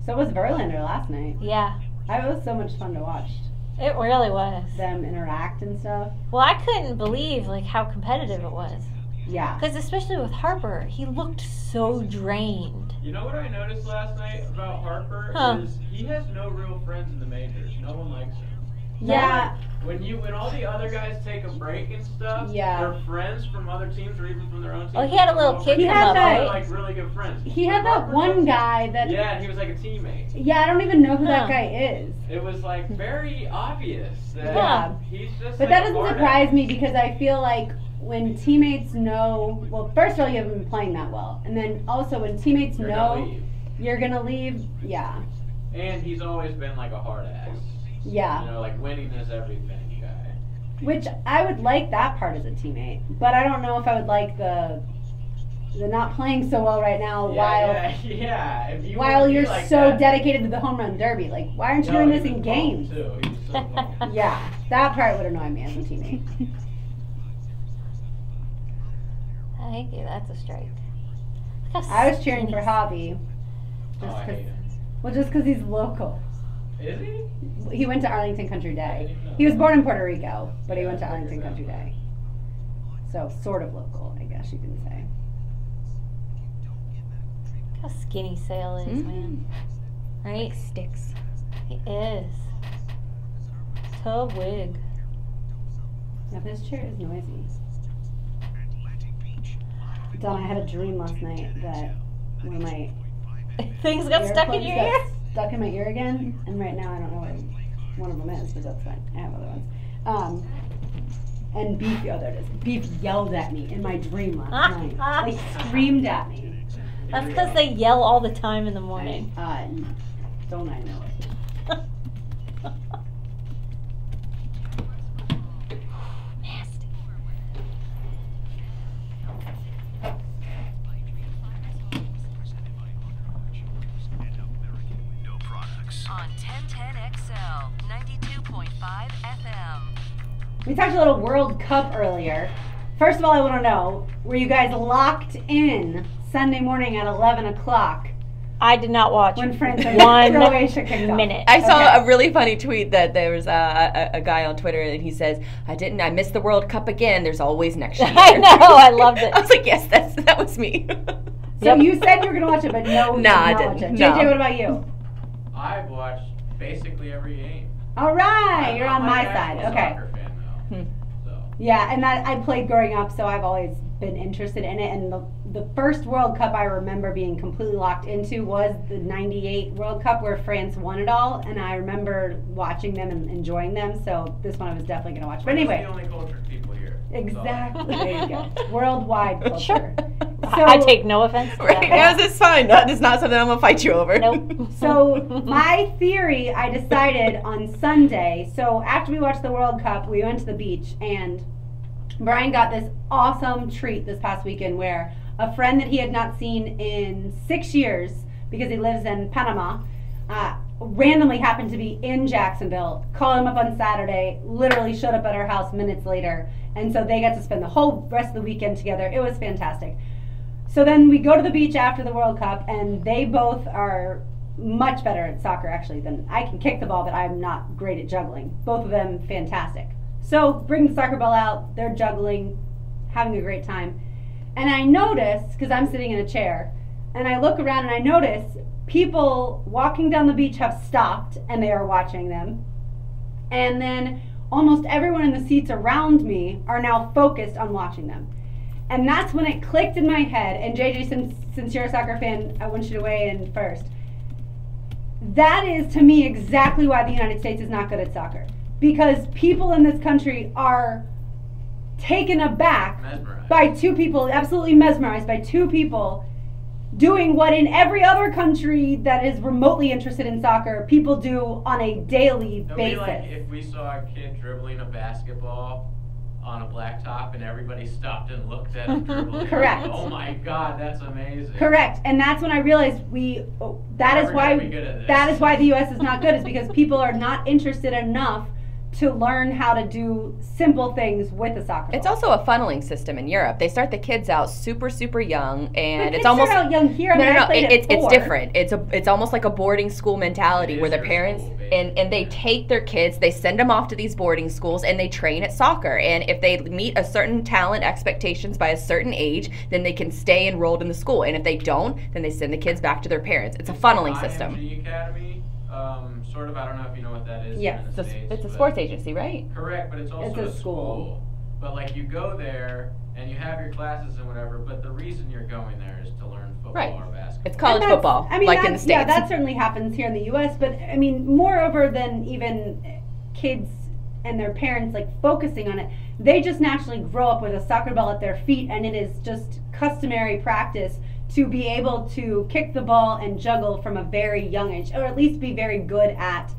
So was Verlander last night. Yeah. It was so much fun to watch It really was. them interact and stuff. Well, I couldn't believe how competitive it was. Yeah. Because especially with Harper, he looked so drained. You know what I noticed last night about Harper Huh. is he has no real friends in the majors. No one likes him. Yeah. When all the other guys take a break and stuff, Yeah. their friends from other teams or even from their own team. Oh, he had a little kick him up, right? Like really good friends. He had that Harper one took- guy that. Yeah, and he was like a teammate. Yeah, I don't even know who that Huh. guy is. It was like very obvious that Yeah. he's just. But like that a doesn't hard surprise ass. me because I feel like when teammates know, well, first of all, you haven't been playing that well, and then also when teammates You're know gonna leave. you're gonna leave, yeah, And he's always been like a hard ass. yeah. You know, like winning is everything guy. Which I would like that part as a teammate, but I don't know if I would like the not playing so well right now Yeah. If you while wanna be you're like so that- dedicated to the home run derby. Like, why aren't you No, doing he this in was games? bummed, too. He was so bummed. Yeah, that part would annoy me as a teammate. Thank you, that's a strike. I was cheering for Javi. Oh, I hate him. Well, just because he's local. Is he? He went to Arlington Country I Day. didn't know He was that. born in Puerto Rico, but he Yeah, went to I figured Arlington that. Country Day. So, sort of local, I guess you can say. Look how skinny Sale is, man. Right? Sticks. He is. Tub wig. Yeah, this chair is noisy. Don, I had a dream last night that one of my Things got stuck in earplugs your got ear? stuck in my ear again, and right now I don't know where one of them is, but that's fine. I have other ones. And Beef, oh, there it is. Beef yelled at me in my dream last night. Like, screamed at me. That's because they yell all the time in the morning. Don't I know it? Nasty. On 1010XL, 92.5 FM. We talked a little World Cup earlier. First of all, I want to know, were you guys locked in Sunday morning at 11 o'clock? I did not watch When France and one Croatia kicked off. minute. I saw Okay. a really funny tweet that there was a guy on Twitter and he says, I missed the World Cup again. There's always next year. I know, I loved it. I was like, yes, that was me. So you said you were going to watch it, but no, you Nah, I did not watch it. didn't. JJ, No. what about you? I've watched basically every game. All right, I'm you're on my an side. actual Okay. Soccer fan though. So. Yeah, and that I played growing up, so I've always been interested in it. And the first World Cup I remember being completely locked into was the '98 World Cup where France won it all, and I remember watching them and enjoying them. So this one I was definitely going to watch. But anyway, the only cultured people here. Exactly. There you go. Worldwide culture. So, I take no offense to that. Yes, it's fine. That is not something I'm going to fight you over. Nope. So my theory, I decided on Sunday. So after we watched the World Cup, we went to the beach, and Brian got this awesome treat this past weekend where a friend that he had not seen in 6 years because he lives in Panama randomly happened to be in Jacksonville, called him up on Saturday, literally showed up at our house minutes later, and so they got to spend the whole rest of the weekend together. It was fantastic. So then we go to the beach after the World Cup, and they both are much better at soccer actually than I can kick the ball, but I'm not great at juggling. Both of them fantastic. So bring the soccer ball out, they're juggling, having a great time. And I notice, because I'm sitting in a chair, and I look around and I notice people walking down the beach have stopped and they are watching them. And then almost everyone in the seats around me are now focused on watching them. And that's when it clicked in my head. And JJ, since you're a soccer fan, I want you to weigh in first. That is, to me, exactly why the United States is not good at soccer. Because people in this country are taken aback by two people, absolutely mesmerized by two people doing what in every other country that is remotely interested in soccer, people do on a daily basis. It'd be like if we saw a kid dribbling a basketball on a blacktop and everybody stopped and looked at him dribbling. Correct. Oh my God, that's amazing. Correct. And that's when I realized that is why the US is not good, is because people are not interested enough to learn how to do simple things with a soccer ball. It's also a funneling system in Europe. They start the kids out super, super young, and But it's almost kids start out young here. I mean, no. I played at It's 4. different. It's almost like a boarding school mentality where the parents and they take their kids, they send them off to these boarding schools, and they train at soccer. And if they meet a certain talent expectations by a certain age, then they can stay enrolled in the school. And if they don't, then they send the kids back to their parents. It's a funneling system. IMG Academy, sort of. I don't know if you know what that is. Yeah, it's a sports agency, right? Correct, but it's also It's a school. But like you go there and you have your classes and whatever, but the reason you're going there is to learn football Right. or basketball. It's college football, I mean, like in the States. Yeah, that certainly happens here in the U.S., but I mean, moreover than even kids and their parents like focusing on it, they just naturally grow up with a soccer ball at their feet, and it is just customary practice to be able to kick the ball and juggle from a very young age, or at least be very good at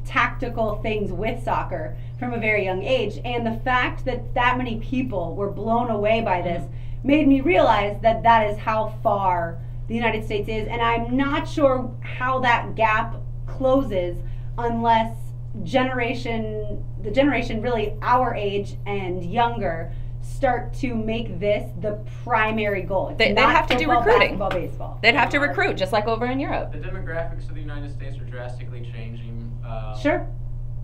tactical things with soccer from a very young age. And the fact that that many people were blown away by this made me realize that that is how far the United States is, and I'm not sure how that gap closes unless the generation really our age and younger start to make this the primary goal. They'd have to do recruiting. Basketball, baseball. They'd have to recruit, just like over in Europe. The demographics of the United States are drastically changing. Sure.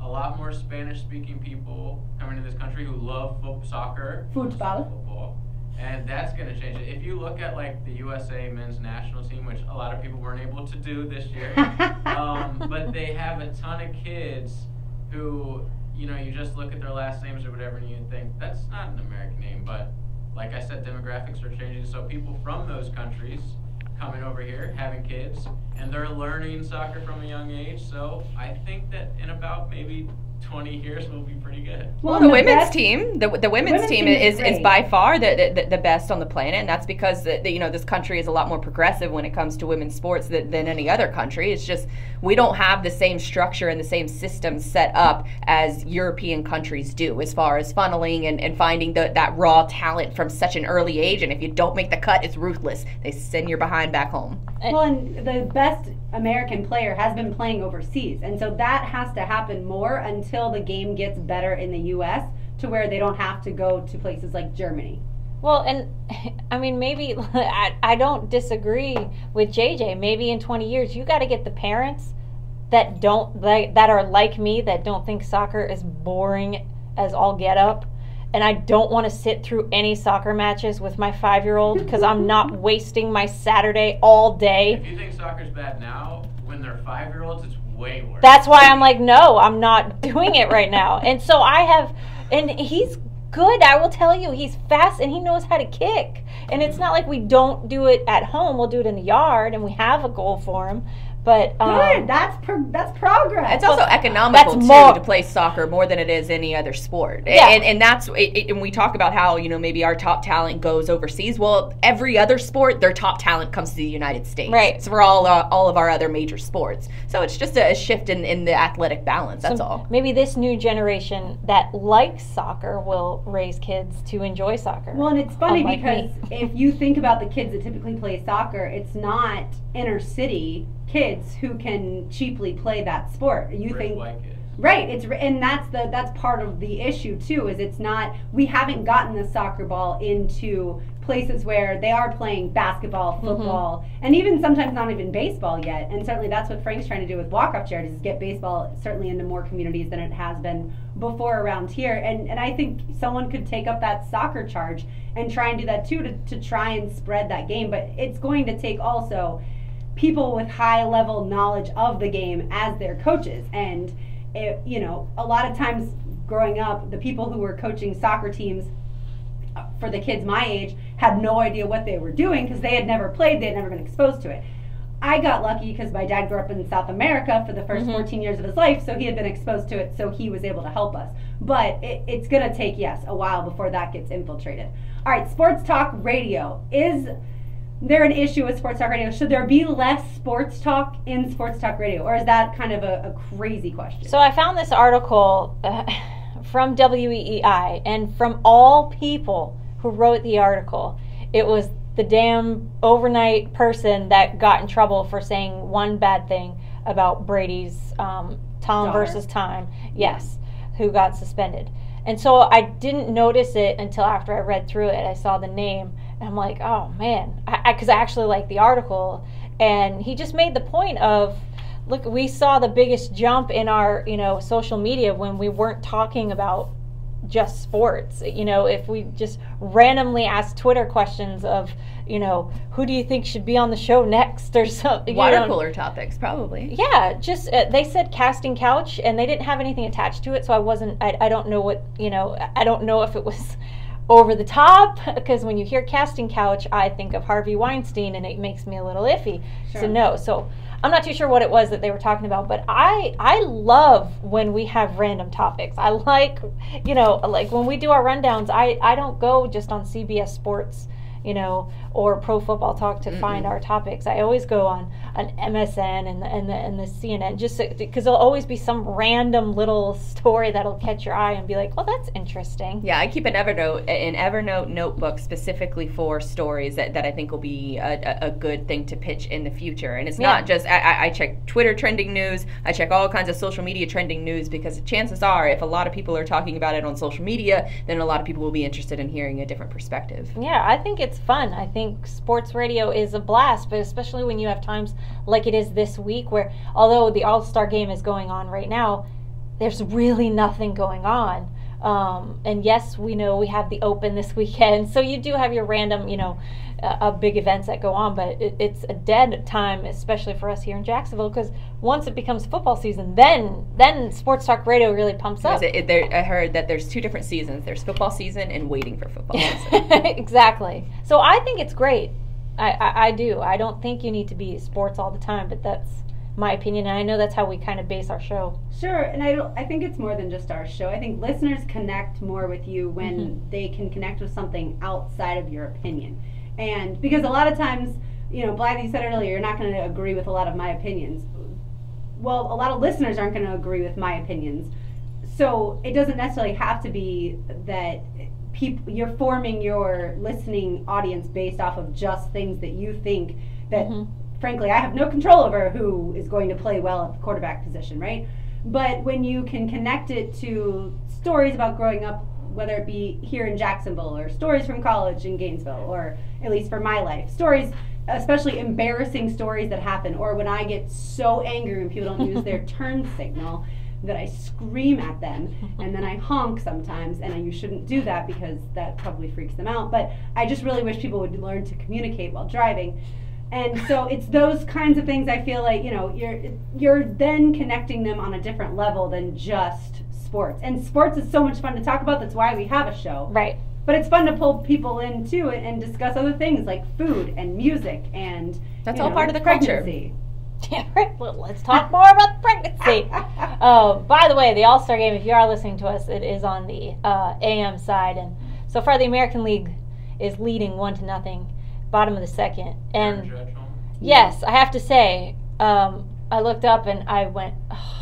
A lot more Spanish-speaking people coming to this country who love soccer. Football. And that's going to change it. If you look at like the USA men's national team, which a lot of people weren't able to do this year, but they have a ton of kids who, you know, you just look at their last names or whatever and you think, that's not an American name. But like I said, demographics are changing. So people from those countries coming over here, having kids, and they're learning soccer from a young age. So I think that in about maybe 20 years we'll be pretty good. Well, the women's team, the women's team is by far the best on the planet, and that's because this country is a lot more progressive when it comes to women's sports than any other country. It's just we don't have the same structure and the same system set up as European countries do, as far as funneling and finding that raw talent from such an early age. And if you don't make the cut, it's ruthless. They send your behind back home. Well, and the best American player has been playing overseas, and so that has to happen more until the game gets better in the U.S. to where they don't have to go to places like Germany. Well, and I mean, maybe I don't disagree with JJ. Maybe in 20 years, you got to get the parents that are like me, that don't think soccer is boring as all get up. And I don't want to sit through any soccer matches with my 5-year-old because I'm not wasting my Saturday all day. If you think soccer's bad now, when they're 5-year-olds, it's way worse. That's why I'm like, no, I'm not doing it right now. And so and he's good. I will tell you, he's fast and he knows how to kick. And it's not like we don't do it at home. We'll do it in the yard, and we have a goal for him. But good. That's progress. It's also economical to play soccer more than it is any other sport. Yeah. And that's and we talk about how, you know, maybe our top talent goes overseas. Well, every other sport, their top talent comes to the United States. Right. So for all of our other major sports. So it's just a shift in the athletic balance. That's all. Maybe this new generation that likes soccer will raise kids to enjoy soccer. Well, and it's funny unlike because me. if you think about the kids that typically play soccer, it's not inner city kids who can cheaply play that sport. You think, right? And that's part of the issue too. Is it's not, we haven't gotten the soccer ball into places where they are playing basketball, football, and even sometimes not even baseball yet. And certainly that's what Frank's trying to do with walk-off charities, is get baseball certainly into more communities than it has been before around here. And I think someone could take up that soccer charge and try and do that too, to try and spread that game. But it's going to take also people with high level knowledge of the game as their coaches. And you know, a lot of times growing up, the people who were coaching soccer teams for the kids my age had no idea what they were doing because they had never played, they had never been exposed to it. I got lucky because my dad grew up in South America for the first 14 years of his life, so he had been exposed to it, so he was able to help us. But it's going to take, yes, a while before that gets infiltrated. All right, sports talk radio. Is there an issue with sports talk radio? Should there be less sports talk in sports talk radio, or is that kind of a crazy question? So I found this article from WEEI, and from all people who wrote the article, it was the damn overnight person that got in trouble for saying one bad thing about Brady's Tom versus time, yes, who got suspended. And so I didn't notice it until after I read through it. I saw the name, and I'm like, oh man, because I actually like the article. And he just made the point of, look, we saw the biggest jump in our, social media when we weren't talking about just sports. If we just randomly ask Twitter questions of, who do you think should be on the show next or something. Water cooler topics, probably. Yeah, just they said casting couch, and they didn't have anything attached to it, so I don't know what, I don't know if it was over the top, because when you hear casting couch, I think of Harvey Weinstein, and it makes me a little iffy. Sure. So no, so I'm not too sure what it was that they were talking about, but I love when we have random topics. I like, like when we do our rundowns, I don't go just on CBS Sports, or Pro Football Talk to find our topics. I always go on an MSN and the CNN, just because there'll always be some random little story that'll catch your eye and be like, oh, that's interesting. Yeah, I keep an Evernote notebook specifically for stories that I think will be a good thing to pitch in the future. And it's not just, I check Twitter trending news, I check all kinds of social media trending news, because chances are if a lot of people are talking about it on social media, then a lot of people will be interested in hearing a different perspective. Yeah, I think it's fun. I think sports radio is a blast, but especially when you have times like it is this week, where although the All-Star game is going on right now, there's really nothing going on. And yes, we know we have the Open this weekend, so you do have your random, big events that go on, but it's a dead time, especially for us here in Jacksonville, because once it becomes football season, then sports talk radio really pumps up. I heard that there's two different seasons. There's football season and waiting for football season. Exactly. So I think it's great. I do. I don't think you need to be sports all the time, but that's my opinion, and I know that's how we kind of base our show. Sure, and I think it's more than just our show. I think listeners connect more with you when they can connect with something outside of your opinion. And because a lot of times, Blythe, you said earlier, you're not going to agree with a lot of my opinions. Well, a lot of listeners aren't going to agree with my opinions. So it doesn't necessarily have to be that you're forming your listening audience based off of just things that you think that, frankly, I have no control over who is going to play well at the quarterback position, right? But when you can connect it to stories about growing up, whether it be here in Jacksonville or stories from college in Gainesville, or at least for my life, stories, especially embarrassing stories that happen, or when I get so angry when people don't use their turn signal that I scream at them, and then I honk sometimes, and you shouldn't do that because that probably freaks them out. But I just really wish people would learn to communicate while driving. And so it's those kinds of things I feel like, you're then connecting them on a different level than just sports. And sports is so much fun to talk about. That's why we have a show. Right. But it's fun to pull people into it and discuss other things like food and music and that's all part of the pregnancy. culture. Yeah, right. Well, let's talk more about pregnancy. By the way, the All-Star game, if you are listening to us, it is on the AM side. And so far, the American League is leading 1-0, bottom of the second. And yes, I have to say, I looked up and I went, oh.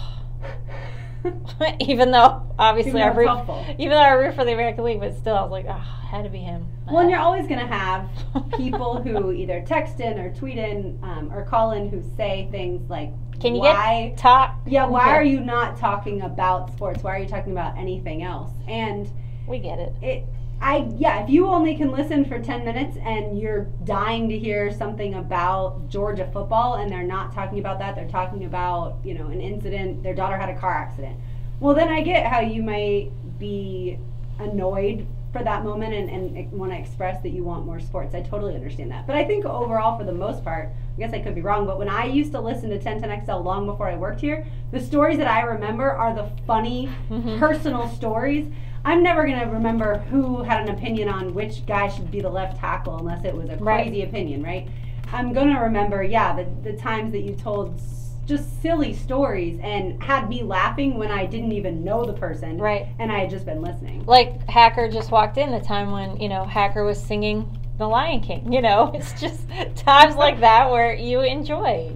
even though obviously I root for the American League, but still I was like, oh, it had to be him. Well, and you're always going to have people who either text in or tweet in or call in who say things like, can you get talk? Yeah, why are you not talking about sports? Why are you talking about anything else? And we get it. If you only can listen for 10 minutes and you're dying to hear something about Georgia football and they're not talking about that, they're talking about, an incident, their daughter had a car accident. Well, then I get how you might be annoyed for that moment and want to express that you want more sports. I totally understand that. But I think overall, for the most part, I guess I could be wrong, but when I used to listen to 1010XL long before I worked here, the stories that I remember are the funny, personal stories. I'm never going to remember who had an opinion on which guy should be the left tackle unless it was a crazy opinion, right? I'm going to remember, the times that you told just silly stories and had me laughing when I didn't even know the person. Right. And I had just been listening. Like Hacker just walked in the time when, Hacker was singing The Lion King. It's just times like that where you enjoy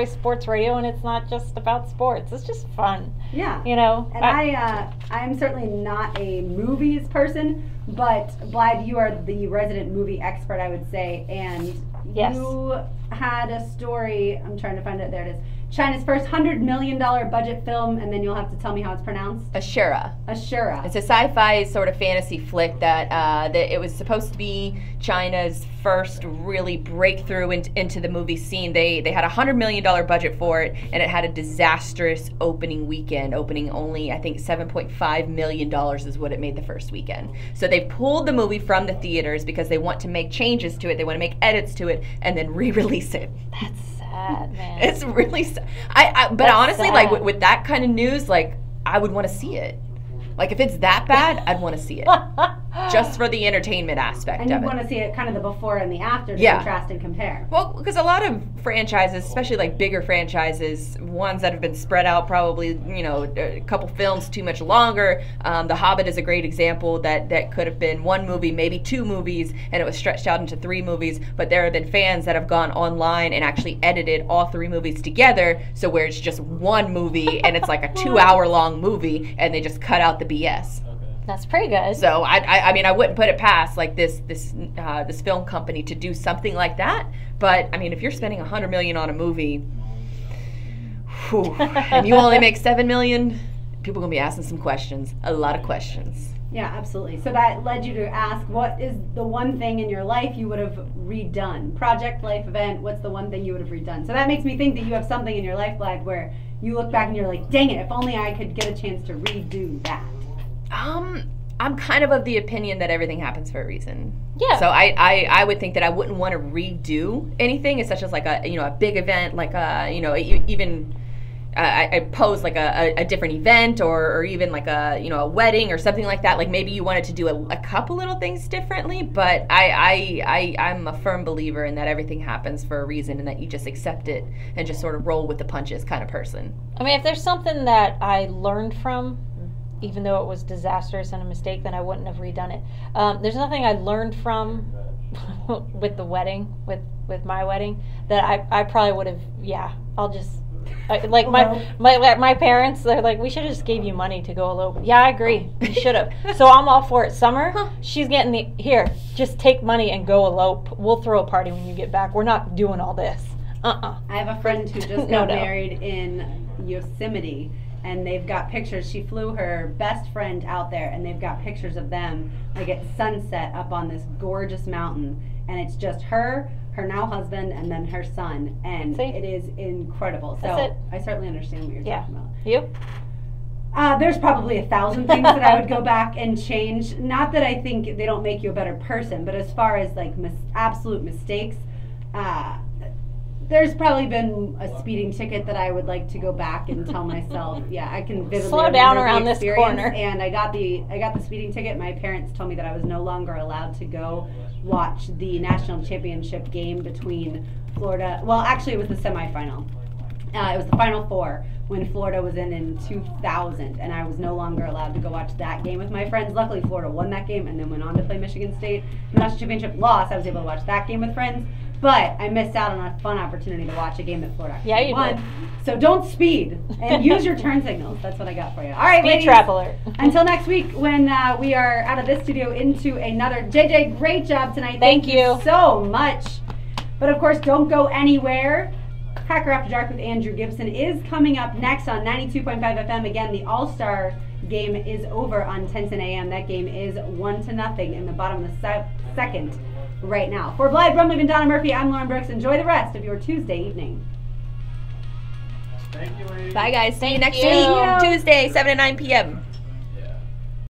sports radio, and it's not just about sports. It's just fun. Yeah. And I'm certainly not a movies person, but Blythe, you are the resident movie expert, I would say, and you had a story. I'm trying to find it. There it is. China's first $100 million budget film, and then you'll have to tell me how it's pronounced. Ashura. Ashura. It's a sci-fi sort of fantasy flick that it was supposed to be China's first really breakthrough into the movie scene. They had a $100 million budget for it, and it had a disastrous opening weekend, opening only, I think, $7.5 million is what it made the first weekend. So they pulled the movie from the theaters because they want to make changes to it, they want to make edits to it, and then re-release it. That's sad, man. It's really sad. But honestly, sad. Like with that kind of news, like I would want to see it. Like if it's that bad, I'd want to see it. Just for the entertainment aspect of it. And you want to see it kind of the before and the after to contrast and compare. Well, because a lot of franchises, especially like bigger franchises, ones that have been spread out probably, a couple films too much longer. The Hobbit is a great example that could have been one movie, maybe two movies, and it was stretched out into 3 movies. But there have been fans that have gone online and actually edited all 3 movies together, so where it's just one movie and it's like a 2-hour-long movie, and they just cut out the BS. That's pretty good. So I mean I wouldn't put it past like this film company to do something like that. But I mean if you're spending $100 million on a movie, and you only make $7 million, people are gonna be asking some questions, a lot of questions. Yeah, absolutely. So that led you to ask, what is the one thing in your life you would have redone? Project, life, event. What's the one thing you would have redone? So that makes me think that you have something in your life, Blythe, where you look back and you're like, dang it, if only I could get a chance to redo that. I'm kind of the opinion that everything happens for a reason. Yeah. So I would think that I wouldn't want to redo anything, such as like a big event, like even I pose like a different event or even like a wedding or something like that. Like maybe you wanted to do a couple little things differently, but I'm a firm believer in that everything happens for a reason and that you just accept it and just sort of roll with the punches kind of person. I mean, if there's something that I learned from, even though it was disastrous and a mistake, then I wouldn't have redone it. There's nothing I learned from with the wedding, with my wedding, that I probably would have, I'll just, like my parents, they're like, we should have just gave you money to go elope. Yeah, I agree. You should have. So I'm all for it. Summer, she's getting here, just take money and go elope. We'll throw a party when you get back. We're not doing all this. I have a friend who just got married in Yosemite. And they've got pictures. She flew her best friend out there, and they've got pictures of them like at sunset up on this gorgeous mountain. And it's just her now husband, and then her son. And it is incredible. So I certainly understand what you're talking about. You? There's probably 1,000 things that I would go back and change. Not that I think they don't make you a better person, but as far as like absolute mistakes, there's probably been a speeding ticket that I would like to go back and tell myself, yeah, I can vividly slow down remember around the this experience. corner. And I got the speeding ticket. My parents told me that I was no longer allowed to go watch the national championship game between Florida. Well, actually, it was the semifinal. It was the Final Four when Florida was in 2000, and I was no longer allowed to go watch that game with my friends. Luckily, Florida won that game and then went on to play Michigan State. The national championship loss, I was able to watch that game with friends, but I missed out on a fun opportunity to watch a game that Florida actually won. Did. So don't speed and use your turn signals. That's what I got for you. All right, speed ladies. Trap alert. Until next week when we are out of this studio into another. JJ, great job tonight. Thank you so much. But of course, don't go anywhere. Packer After Dark with Andrew Gibson is coming up next on 92.5 FM. Again, the All-Star game is over on 10:10 a.m. That game is 1-0 in the bottom of the second right now. For Blythe Brumley and Donna Murphy, I'm Lauren Brooks. Enjoy the rest of your Tuesday evening. Thank you, ladies. Bye, guys. See you next week, Tuesday, 7 to 9 p.m.